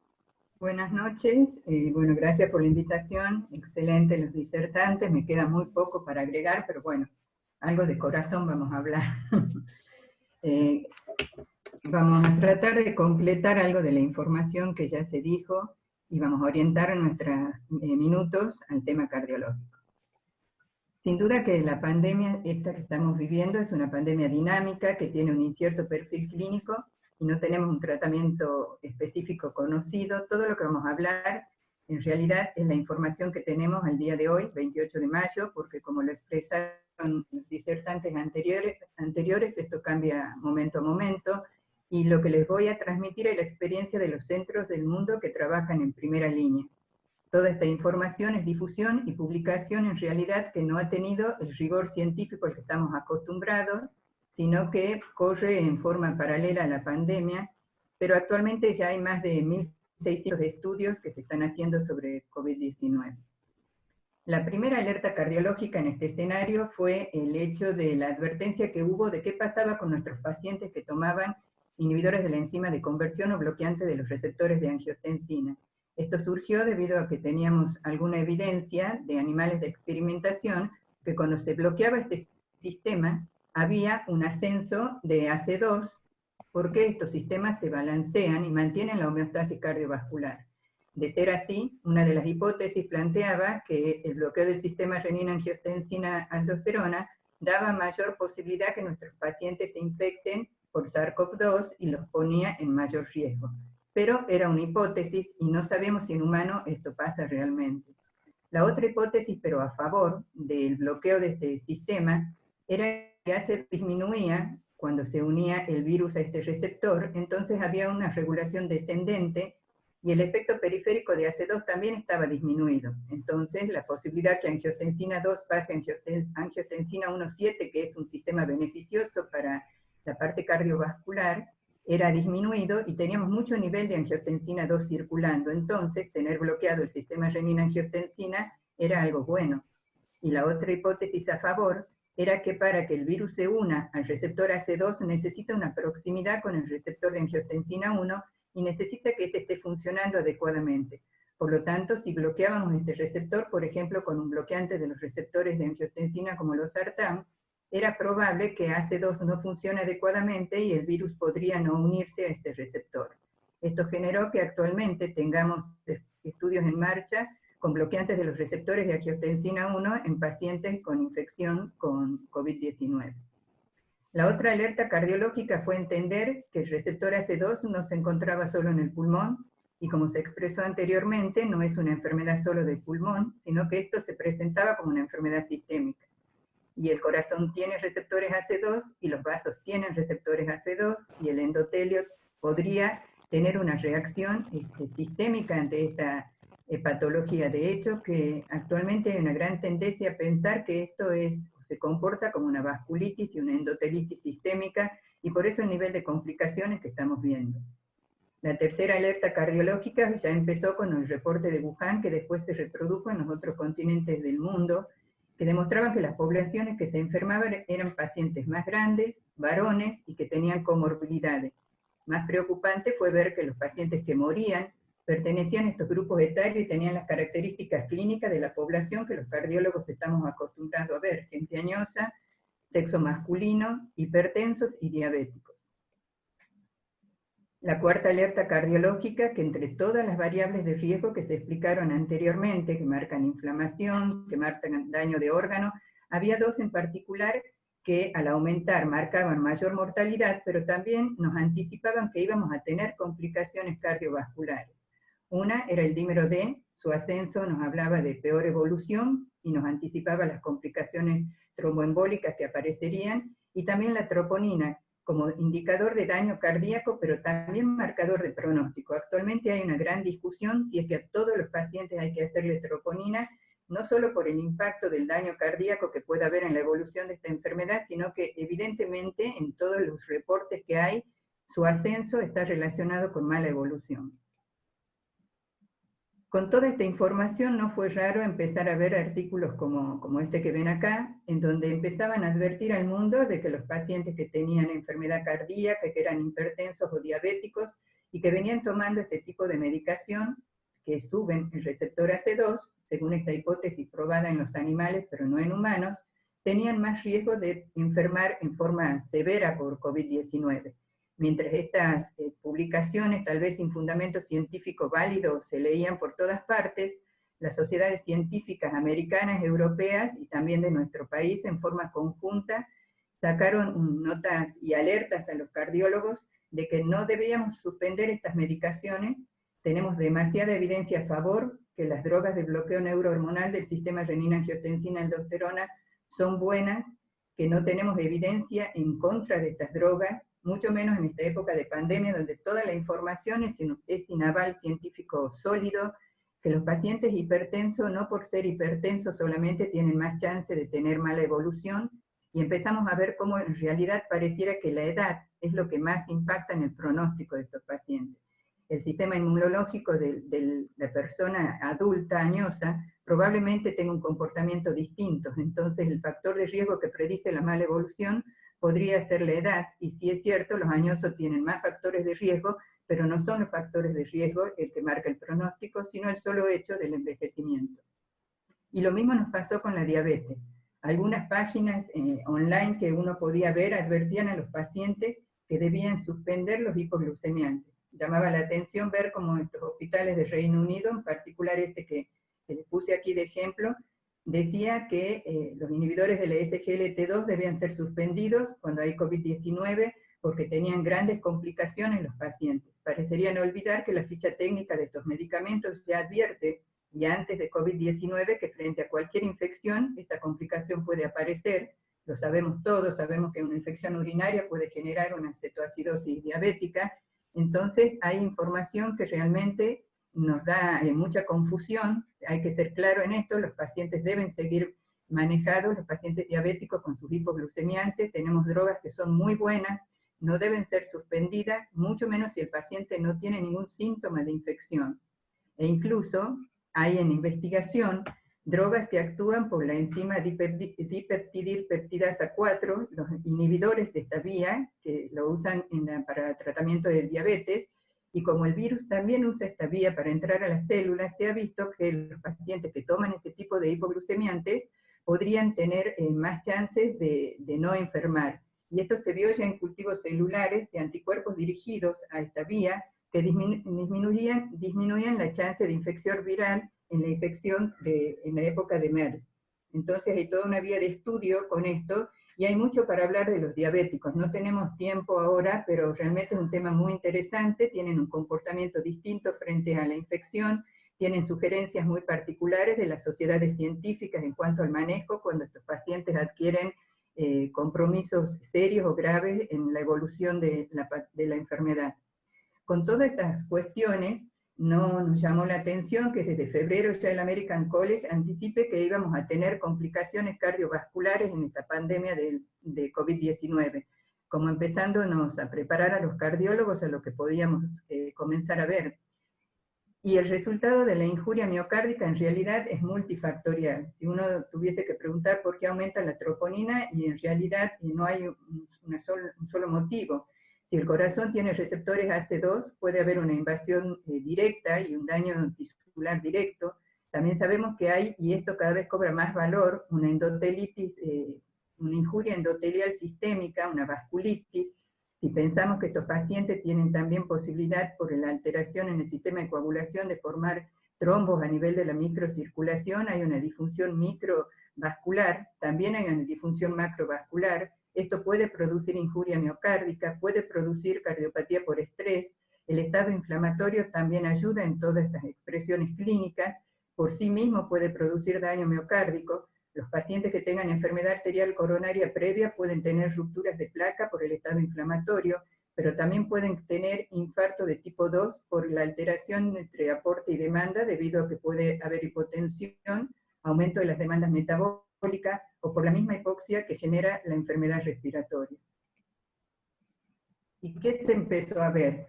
Buenas noches. Bueno, gracias por la invitación. Excelente los disertantes. Me queda muy poco para agregar, pero bueno, algo de corazón vamos a hablar. Vamos a tratar de completar algo de la información que ya se dijo y vamos a orientar nuestros minutos al tema cardiológico. Sin duda que la pandemia esta que estamos viviendo es una pandemia dinámica que tiene un incierto perfil clínico y no tenemos un tratamiento específico conocido. Todo lo que vamos a hablar en realidad es la información que tenemos al día de hoy, 28 de mayo, porque como lo expresaron los disertantes anteriores, esto cambia momento a momento, y lo que les voy a transmitir es la experiencia de los centros del mundo que trabajan en primera línea. Toda esta información es difusión y publicación en realidad que no ha tenido el rigor científico al que estamos acostumbrados, sino que corre en forma paralela a la pandemia, pero actualmente ya hay más de 1.600 estudios que se están haciendo sobre COVID-19. La primera alerta cardiológica en este escenario fue el hecho de la advertencia que hubo de qué pasaba con nuestros pacientes que tomaban inhibidores de la enzima de conversión o bloqueantes de los receptores de angiotensina. Esto surgió debido a que teníamos alguna evidencia de animales de experimentación que cuando se bloqueaba este sistema había un ascenso de AC2 porque estos sistemas se balancean y mantienen la homeostasis cardiovascular. De ser así, una de las hipótesis planteaba que el bloqueo del sistema renina-angiotensina-aldosterona daba mayor posibilidad que nuestros pacientes se infecten por SARS-CoV-2 y los ponía en mayor riesgo. Pero era una hipótesis y no sabemos si en humano esto pasa realmente. La otra hipótesis, pero a favor del bloqueo de este sistema, era que AC disminuía cuando se unía el virus a este receptor, entonces había una regulación descendente y el efecto periférico de AC2 también estaba disminuido. Entonces la posibilidad que angiotensina 2 pase a angiotensina 1,7, que es un sistema beneficioso para la parte cardiovascular, era disminuido y teníamos mucho nivel de angiotensina 2 circulando. Entonces tener bloqueado el sistema renina-angiotensina era algo bueno. Y la otra hipótesis a favor era que para que el virus se una al receptor AC2 necesita una proximidad con el receptor de angiotensina 1, y necesita que este esté funcionando adecuadamente. Por lo tanto, si bloqueábamos este receptor, por ejemplo, con un bloqueante de los receptores de angiotensina como los ARTAM, era probable que AC2 no funcione adecuadamente y el virus podría no unirse a este receptor. Esto generó que actualmente tengamos estudios en marcha con bloqueantes de los receptores de angiotensina 1 en pacientes con infección con COVID-19. La otra alerta cardiológica fue entender que el receptor AC2 no se encontraba solo en el pulmón, y como se expresó anteriormente, no es una enfermedad solo del pulmón, sino que esto se presentaba como una enfermedad sistémica. Y el corazón tiene receptores AC2, y los vasos tienen receptores AC2, y el endotelio podría tener una reacción sistémica ante esta patología. De hecho, que actualmente hay una gran tendencia a pensar que esto se comporta como una vasculitis y una endotelitis sistémica, y por eso el nivel de complicaciones que estamos viendo. La tercera alerta cardiológica ya empezó con el reporte de Wuhan, que después se reprodujo en los otros continentes del mundo, que demostraban que las poblaciones que se enfermaban eran pacientes más grandes, varones, y que tenían comorbilidades. Más preocupante fue ver que los pacientes que morían pertenecían a estos grupos etarios y tenían las características clínicas de la población que los cardiólogos estamos acostumbrados a ver: gente añosa, sexo masculino, hipertensos y diabéticos. La cuarta alerta cardiológica, que entre todas las variables de riesgo que se explicaron anteriormente, que marcan inflamación, que marcan daño de órgano, había dos en particular que al aumentar marcaban mayor mortalidad, pero también nos anticipaban que íbamos a tener complicaciones cardiovasculares. Una era el dímero D, su ascenso nos hablaba de peor evolución y nos anticipaba las complicaciones tromboembólicas que aparecerían, y también la troponina, como indicador de daño cardíaco, pero también marcador de pronóstico. Actualmente hay una gran discusión si es que a todos los pacientes hay que hacerle troponina, no solo por el impacto del daño cardíaco que pueda haber en la evolución de esta enfermedad, sino que evidentemente en todos los reportes que hay, su ascenso está relacionado con mala evolución. Con toda esta información no fue raro empezar a ver artículos como este que ven acá, en donde empezaban a advertir al mundo de que los pacientes que tenían enfermedad cardíaca, que eran hipertensos o diabéticos, y que venían tomando este tipo de medicación, que suben el receptor AC2, según esta hipótesis probada en los animales, pero no en humanos, tenían más riesgo de enfermar en forma severa por COVID-19. Mientras estas publicaciones, tal vez sin fundamento científico válido, se leían por todas partes, las sociedades científicas americanas, europeas y también de nuestro país en forma conjunta sacaron notas y alertas a los cardiólogos de que no debíamos suspender estas medicaciones. Tenemos demasiada evidencia a favor que las drogas de bloqueo neurohormonal del sistema renina-angiotensina-aldosterona son buenas, que no tenemos evidencia en contra de estas drogas, mucho menos en esta época de pandemia, donde toda la información es sin aval científico sólido, que los pacientes hipertensos, no por ser hipertensos solamente, tienen más chance de tener mala evolución, y empezamos a ver cómo en realidad pareciera que la edad es lo que más impacta en el pronóstico de estos pacientes. El sistema inmunológico de la persona adulta, añosa, probablemente tenga un comportamiento distinto, entonces el factor de riesgo que predice la mala evolución podría ser la edad, y sí es cierto, los añosos tienen más factores de riesgo, pero no son los factores de riesgo el que marca el pronóstico, sino el solo hecho del envejecimiento. Y lo mismo nos pasó con la diabetes. Algunas páginas online que uno podía ver advertían a los pacientes que debían suspender los hipoglucemiantes. Llamaba la atención ver cómo estos hospitales de Reino Unido, en particular este que les puse aquí de ejemplo, decía que los inhibidores del SGLT2 debían ser suspendidos cuando hay COVID-19 porque tenían grandes complicaciones en los pacientes. Parecerían olvidar que la ficha técnica de estos medicamentos ya advierte, y antes de COVID-19, que frente a cualquier infección, esta complicación puede aparecer. Lo sabemos todos, sabemos que una infección urinaria puede generar una cetoacidosis diabética. Entonces hay información que realmente nos da mucha confusión. Hay que ser claro en esto, los pacientes deben seguir manejados, los pacientes diabéticos con sus hipoglucemiantes. Tenemos drogas que son muy buenas, no deben ser suspendidas, mucho menos si el paciente no tiene ningún síntoma de infección. E incluso hay en investigación drogas que actúan por la enzima dipeptidilpeptidasa 4, los inhibidores de esta vía, que lo usan para tratamiento de diabetes, Y como el virus también usa esta vía para entrar a las células, se ha visto que los pacientes que toman este tipo de hipoglucemiantes podrían tener más chances de no enfermar. Y esto se vio ya en cultivos celulares de anticuerpos dirigidos a esta vía, que disminuían la chance de infección viral en la infección en la época de MERS. Entonces hay toda una vía de estudio con esto, y hay mucho para hablar de los diabéticos. No tenemos tiempo ahora, pero realmente es un tema muy interesante, tienen un comportamiento distinto frente a la infección, tienen sugerencias muy particulares de las sociedades científicas en cuanto al manejo cuando estos pacientes adquieren compromisos serios o graves en la evolución de la enfermedad. Con todas estas cuestiones, no nos llamó la atención que desde febrero ya el American College anticipe que íbamos a tener complicaciones cardiovasculares en esta pandemia de COVID-19, como empezándonos a preparar a los cardiólogos a lo que podíamos comenzar a ver. Y el resultado de la injuria miocárdica en realidad es multifactorial. Si uno tuviese que preguntar por qué aumenta la troponina, y en realidad no hay un solo motivo. Si el corazón tiene receptores AC2, puede haber una invasión directa y un daño tisular directo. También sabemos que hay, y esto cada vez cobra más valor, una endotelitis, una injuria endotelial sistémica, una vasculitis. Si pensamos que estos pacientes tienen también posibilidad por la alteración en el sistema de coagulación de formar trombos a nivel de la microcirculación, hay una disfunción microvascular, también hay una disfunción macrovascular. Esto puede producir injuria miocárdica, puede producir cardiopatía por estrés. El estado inflamatorio también ayuda en todas estas expresiones clínicas. Por sí mismo puede producir daño miocárdico. Los pacientes que tengan enfermedad arterial coronaria previa pueden tener rupturas de placa por el estado inflamatorio, pero también pueden tener infarto de tipo 2 por la alteración entre aporte y demanda, debido a que puede haber hipotensión, aumento de las demandas metabólicas, o por la misma hipoxia que genera la enfermedad respiratoria. ¿Y qué se empezó a ver?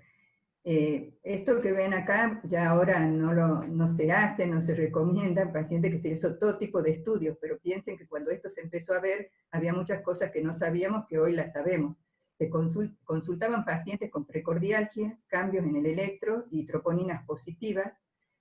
Esto que ven acá ya ahora no se hace, no se recomienda en pacientes, que se hizo todo tipo de estudios, pero piensen que cuando esto se empezó a ver, había muchas cosas que no sabíamos que hoy las sabemos. Se consultaban pacientes con precordialgias, cambios en el electro y troponinas positivas.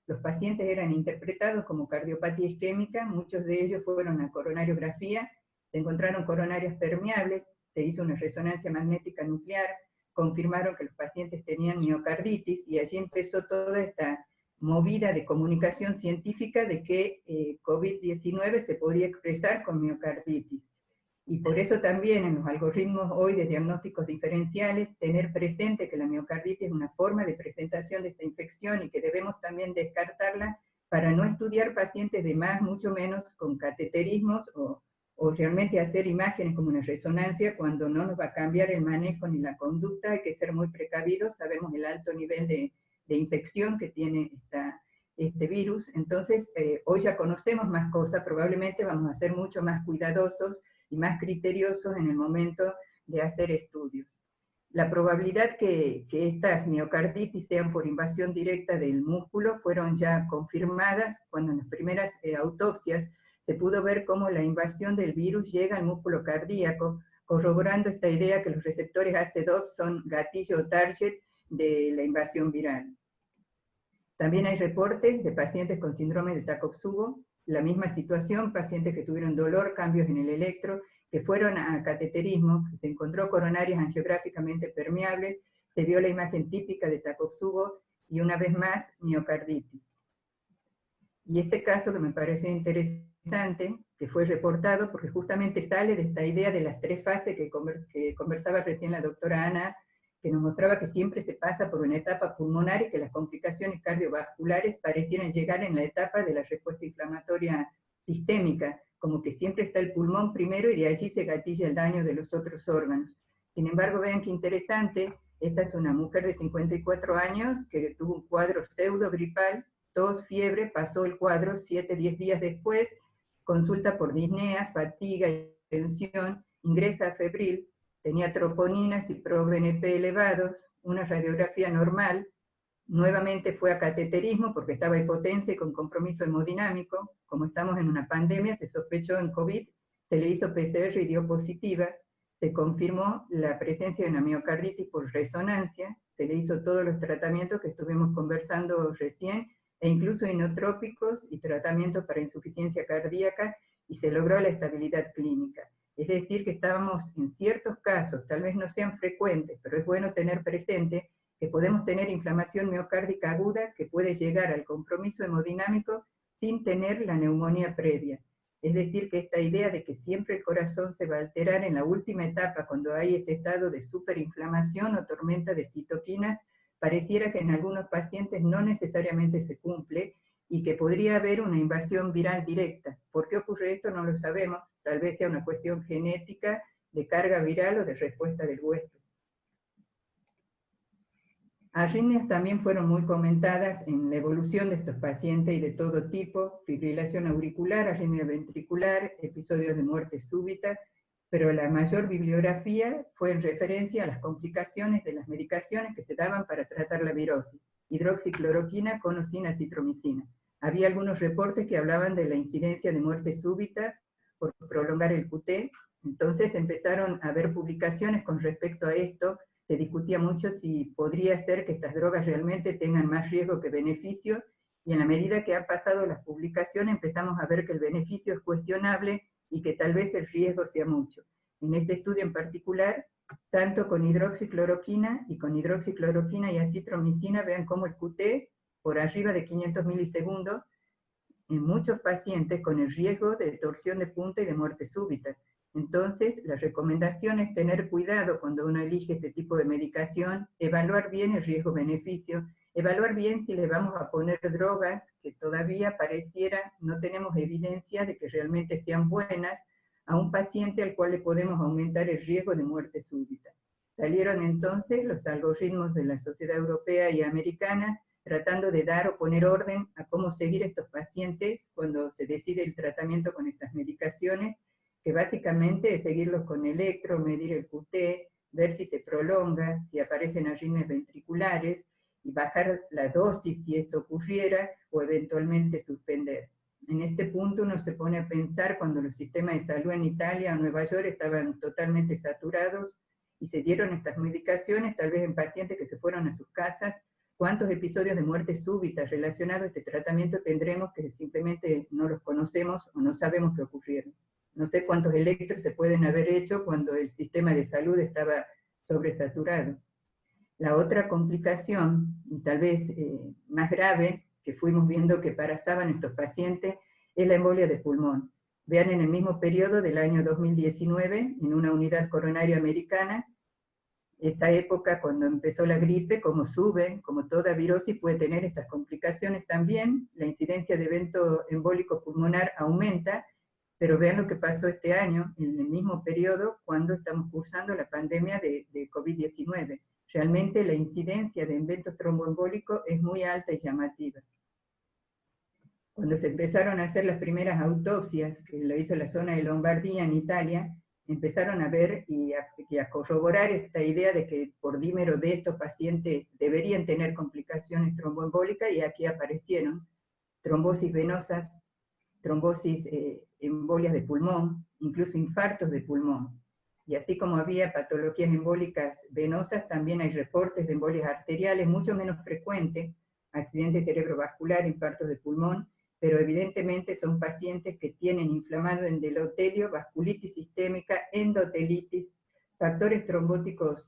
Los pacientes eran interpretados como cardiopatía isquémica, muchos de ellos fueron a coronariografía, se encontraron coronarias permeables, se hizo una resonancia magnética nuclear, confirmaron que los pacientes tenían miocarditis, y allí empezó toda esta movida de comunicación científica de que COVID-19 se podía expresar con miocarditis. Y por eso también en los algoritmos hoy de diagnósticos diferenciales, tener presente que la miocarditis es una forma de presentación de esta infección y que debemos también descartarla para no estudiar pacientes de más, mucho menos con cateterismos o realmente hacer imágenes como una resonancia cuando no nos va a cambiar el manejo ni la conducta. Hay que ser muy precavidos, sabemos el alto nivel de infección que tiene este virus. Entonces hoy ya conocemos más cosas, probablemente vamos a ser mucho más cuidadosos y más criteriosos en el momento de hacer estudios. La probabilidad que estas miocarditis sean por invasión directa del músculo fueron ya confirmadas cuando en las primeras autopsias se pudo ver cómo la invasión del virus llega al músculo cardíaco, corroborando esta idea que los receptores AC2 son gatillo o target de la invasión viral. También hay reportes de pacientes con síndrome de Takotsubo, la misma situación, pacientes que tuvieron dolor, cambios en el electro, que fueron a cateterismo, se encontró coronarias angiográficamente permeables, se vio la imagen típica de Takotsubo y una vez más miocarditis. Y este caso que me pareció interesante, que fue reportado porque justamente sale de esta idea de las 3 fases que conversaba recién la doctora Ana, que nos mostraba que siempre se pasa por una etapa pulmonar y que las complicaciones cardiovasculares parecieran llegar en la etapa de la respuesta inflamatoria sistémica, como que siempre está el pulmón primero y de allí se gatilla el daño de los otros órganos. Sin embargo, vean qué interesante, esta es una mujer de 54 años que tuvo un cuadro pseudogripal, tos, fiebre, pasó el cuadro 7-10 días después, consulta por disnea, fatiga y tensión, ingresa a febril, tenía troponinas y pro-BNP elevados, una radiografía normal, nuevamente fue a cateterismo porque estaba hipotensa y con compromiso hemodinámico. Como estamos en una pandemia, se sospechó en COVID, se le hizo PCR y dio positiva, se confirmó la presencia de una miocarditis por resonancia, se le hizo todos los tratamientos que estuvimos conversando recién, e incluso inotrópicos y tratamientos para insuficiencia cardíaca, y se logró la estabilidad clínica. Es decir, que estábamos en ciertos casos, tal vez no sean frecuentes, pero es bueno tener presente que podemos tener inflamación miocárdica aguda que puede llegar al compromiso hemodinámico sin tener la neumonía previa. Es decir, que esta idea de que siempre el corazón se va a alterar en la última etapa, cuando hay este estado de superinflamación o tormenta de citoquinas, pareciera que en algunos pacientes no necesariamente se cumple, y que podría haber una invasión viral directa. ¿Por qué ocurre esto? No lo sabemos. Tal vez sea una cuestión genética, de carga viral o de respuesta del huésped. Arritmias también fueron muy comentadas en la evolución de estos pacientes y de todo tipo: fibrilación auricular, arritmia ventricular, episodios de muerte súbita, pero la mayor bibliografía fue en referencia a las complicaciones de las medicaciones que se daban para tratar la virosis: hidroxicloroquina, conosina, citromicina. Había algunos reportes que hablaban de la incidencia de muerte súbita por prolongar el QT, entonces empezaron a haber publicaciones con respecto a esto. Se discutía mucho si podría ser que estas drogas realmente tengan más riesgo que beneficio, y en la medida que han pasado las publicaciones empezamos a ver que el beneficio es cuestionable y que tal vez el riesgo sea mucho. En este estudio en particular, tanto con hidroxicloroquina y acitromicina, vean cómo el QT por arriba de 500 milisegundos en muchos pacientes con el riesgo de torsión de punta y de muerte súbita. Entonces, la recomendación es tener cuidado cuando uno elige este tipo de medicación, evaluar bien el riesgo-beneficio, evaluar bien si le vamos a poner drogas que todavía pareciera no tenemos evidencia de que realmente sean buenas a un paciente al cual le podemos aumentar el riesgo de muerte súbita. Salieron entonces los algoritmos de la Sociedad Europea y Americana, tratando de dar o poner orden a cómo seguir estos pacientes cuando se decide el tratamiento con estas medicaciones, que básicamente es seguirlos con electro, medir el QT, ver si se prolonga, si aparecen arritmias ventriculares, y bajar la dosis si esto ocurriera, o eventualmente suspender. En este punto uno se pone a pensar cuando los sistemas de salud en Italia o Nueva York estaban totalmente saturados, y se dieron estas medicaciones, tal vez en pacientes que se fueron a sus casas. ¿Cuántos episodios de muerte súbita relacionados a este tratamiento tendremos que simplemente no los conocemos o no sabemos que ocurrieron? No sé cuántos electros se pueden haber hecho cuando el sistema de salud estaba sobresaturado. La otra complicación, y tal vez más grave, que fuimos viendo que pasaban estos pacientes, es la embolia de pulmón. Vean, en el mismo periodo del año 2019, en una unidad coronaria americana, esa época cuando empezó la gripe, como sube, como toda virosis puede tener estas complicaciones también, la incidencia de evento embólico pulmonar aumenta, pero vean lo que pasó este año, en el mismo periodo, cuando estamos cursando la pandemia de COVID-19. Realmente la incidencia de eventos tromboembólicos es muy alta y llamativa. Cuando se empezaron a hacer las primeras autopsias, que lo hizo la zona de Lombardía en Italia, empezaron a ver y a corroborar esta idea de que por dímero de estos pacientes deberían tener complicaciones tromboembólicas, y aquí aparecieron trombosis venosas, trombosis, embolias de pulmón, incluso infartos de pulmón. Y así como había patologías embólicas venosas, también hay reportes de embolias arteriales, mucho menos frecuentes, accidentes cerebrovasculares, infartos de pulmón, pero evidentemente son pacientes que tienen inflamado endotelio, vasculitis sistémica, endotelitis, factores trombóticos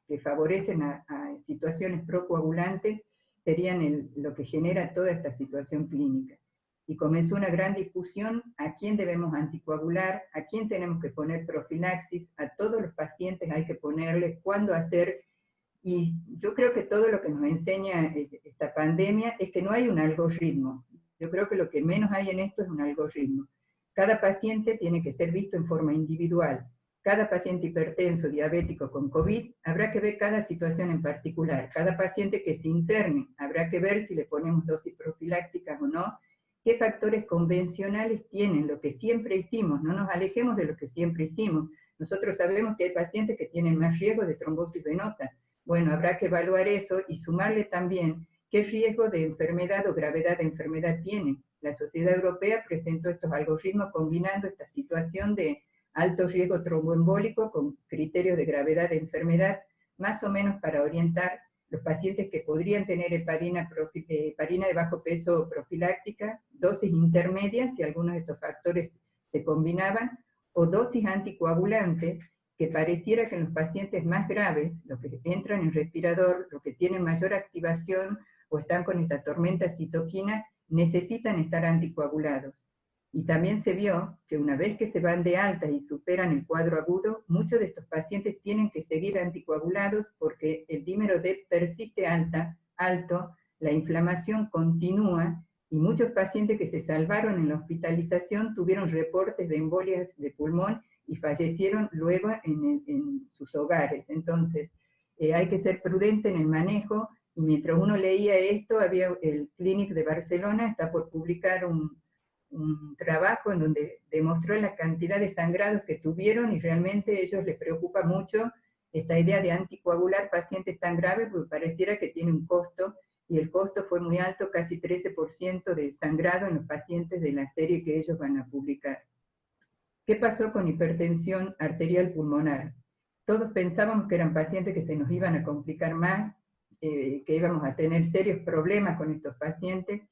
que favorecen a situaciones procoagulantes, serían lo que genera toda esta situación clínica. Y comenzó una gran discusión: a quién debemos anticoagular, a quién tenemos que poner profilaxis, a todos los pacientes hay que ponerles, cuándo hacer. Y yo creo que todo lo que nos enseña esta pandemia es que no hay un algoritmo. Yo creo que lo que menos hay en esto es un algoritmo. Cada paciente tiene que ser visto en forma individual. Cada paciente hipertenso, diabético con COVID, habrá que ver cada situación en particular. Cada paciente que se interne, habrá que ver si le ponemos dosis profilácticas o no. ¿Qué factores convencionales tienen? Lo que siempre hicimos, no nos alejemos de lo que siempre hicimos. Nosotros sabemos que hay pacientes que tienen más riesgo de trombosis venosa. Bueno, habrá que evaluar eso y sumarle también qué riesgo de enfermedad o gravedad de enfermedad tiene. La Sociedad Europea presentó estos algoritmos combinando esta situación de alto riesgo tromboembólico con criterios de gravedad de enfermedad, más o menos para orientar los pacientes que podrían tener heparina de bajo peso profiláctica, dosis intermedias, si algunos de estos factores se combinaban, o dosis anticoagulantes, que pareciera que en los pacientes más graves, los que entran en respirador, los que tienen mayor activación o están con esta tormenta citoquina, necesitan estar anticoagulados. Y también se vio que una vez que se van de alta y superan el cuadro agudo, muchos de estos pacientes tienen que seguir anticoagulados porque el dímero D persiste alto, la inflamación continúa, y muchos pacientes que se salvaron en la hospitalización tuvieron reportes de embolias de pulmón y fallecieron luego en sus hogares. Entonces, hay que ser prudente en el manejo, y mientras uno leía esto, había el Clínic de Barcelona, está por publicar un trabajo en donde demostró la cantidad de sangrados que tuvieron, y realmente a ellos les preocupa mucho esta idea de anticoagular pacientes tan graves, porque pareciera que tiene un costo, y el costo fue muy alto, casi 13% de sangrado en los pacientes de la serie que ellos van a publicar. ¿Qué pasó con hipertensión arterial pulmonar? Todos pensábamos que eran pacientes que se nos iban a complicar más, que íbamos a tener serios problemas con estos pacientes,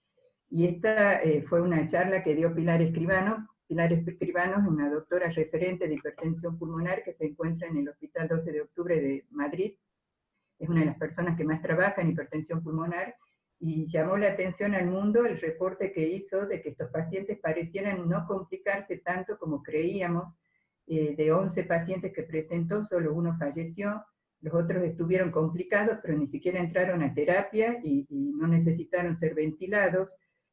y esta fue una charla que dio Pilar Escribano. Pilar Escribano es una doctora referente de hipertensión pulmonar que se encuentra en el Hospital 12 de Octubre de Madrid. Es una de las personas que más trabaja en hipertensión pulmonar, y llamó la atención al mundo el reporte que hizo de que estos pacientes parecieran no complicarse tanto como creíamos. De 11 pacientes que presentó, solo uno falleció, los otros estuvieron complicados, pero ni siquiera entraron a terapia y no necesitaron ser ventilados,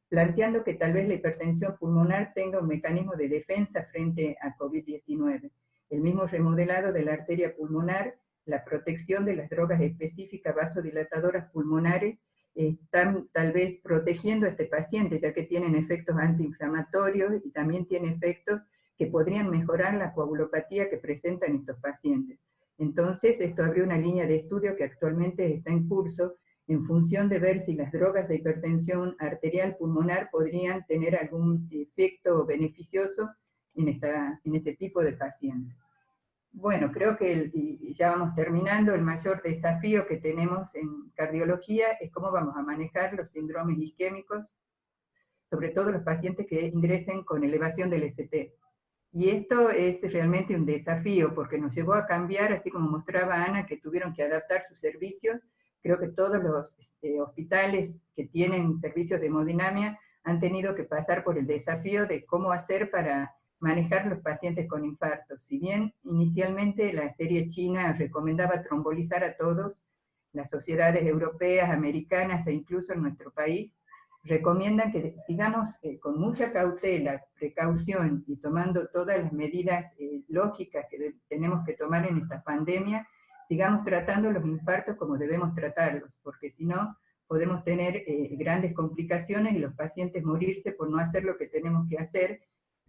planteando que tal vez la hipertensión pulmonar tenga un mecanismo de defensa frente a COVID-19. El mismo remodelado de la arteria pulmonar, la protección de las drogas específicas vasodilatadoras pulmonares, están tal vez protegiendo a este paciente, ya que tienen efectos antiinflamatorios y también tienen efectos que podrían mejorar la coagulopatía que presentan estos pacientes. Entonces, esto abrió una línea de estudio que actualmente está en curso, en función de ver si las drogas de hipertensión arterial pulmonar podrían tener algún efecto beneficioso en este tipo de pacientes. Bueno, creo que ya vamos terminando. El mayor desafío que tenemos en cardiología es cómo vamos a manejar los síndromes isquémicos, sobre todo los pacientes que ingresen con elevación del ST. Y esto es realmente un desafío, porque nos llevó a cambiar, así como mostraba Ana, que tuvieron que adaptar sus servicios. Creo que todos los hospitales que tienen servicios de hemodinamia han tenido que pasar por el desafío de cómo hacer para manejar los pacientes con infartos. Si bien inicialmente la serie china recomendaba trombolizar a todos, las sociedades europeas, americanas e incluso en nuestro país recomiendan que sigamos con mucha cautela, precaución y tomando todas las medidas lógicas que tenemos que tomar en esta pandemia, sigamos tratando los infartos como debemos tratarlos, porque si no podemos tener grandes complicaciones y los pacientes morirse por no hacer lo que tenemos que hacer,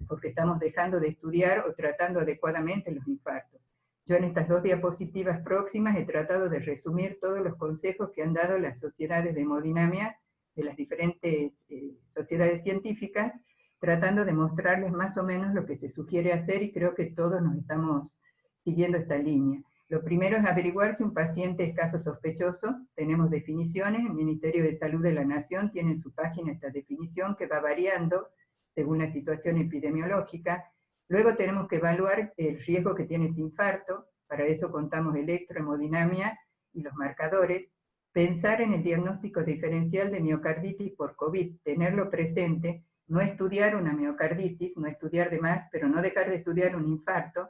porque estamos dejando de estudiar o tratando adecuadamente los infartos. Yo en estas 2 diapositivas próximas he tratado de resumir todos los consejos que han dado las sociedades de hemodinamia de las diferentes sociedades científicas, tratando de mostrarles más o menos lo que se sugiere hacer, y creo que todos nos estamos siguiendo esta línea. Lo primero es averiguar si un paciente es caso sospechoso. Tenemos definiciones, el Ministerio de Salud de la Nación tiene en su página esta definición que va variando según la situación epidemiológica. Luego tenemos que evaluar el riesgo que tiene ese infarto, para eso contamos electrohemodinamia y los marcadores. Pensar en el diagnóstico diferencial de miocarditis por COVID, tenerlo presente, no estudiar una miocarditis, no estudiar de más, pero no dejar de estudiar un infarto,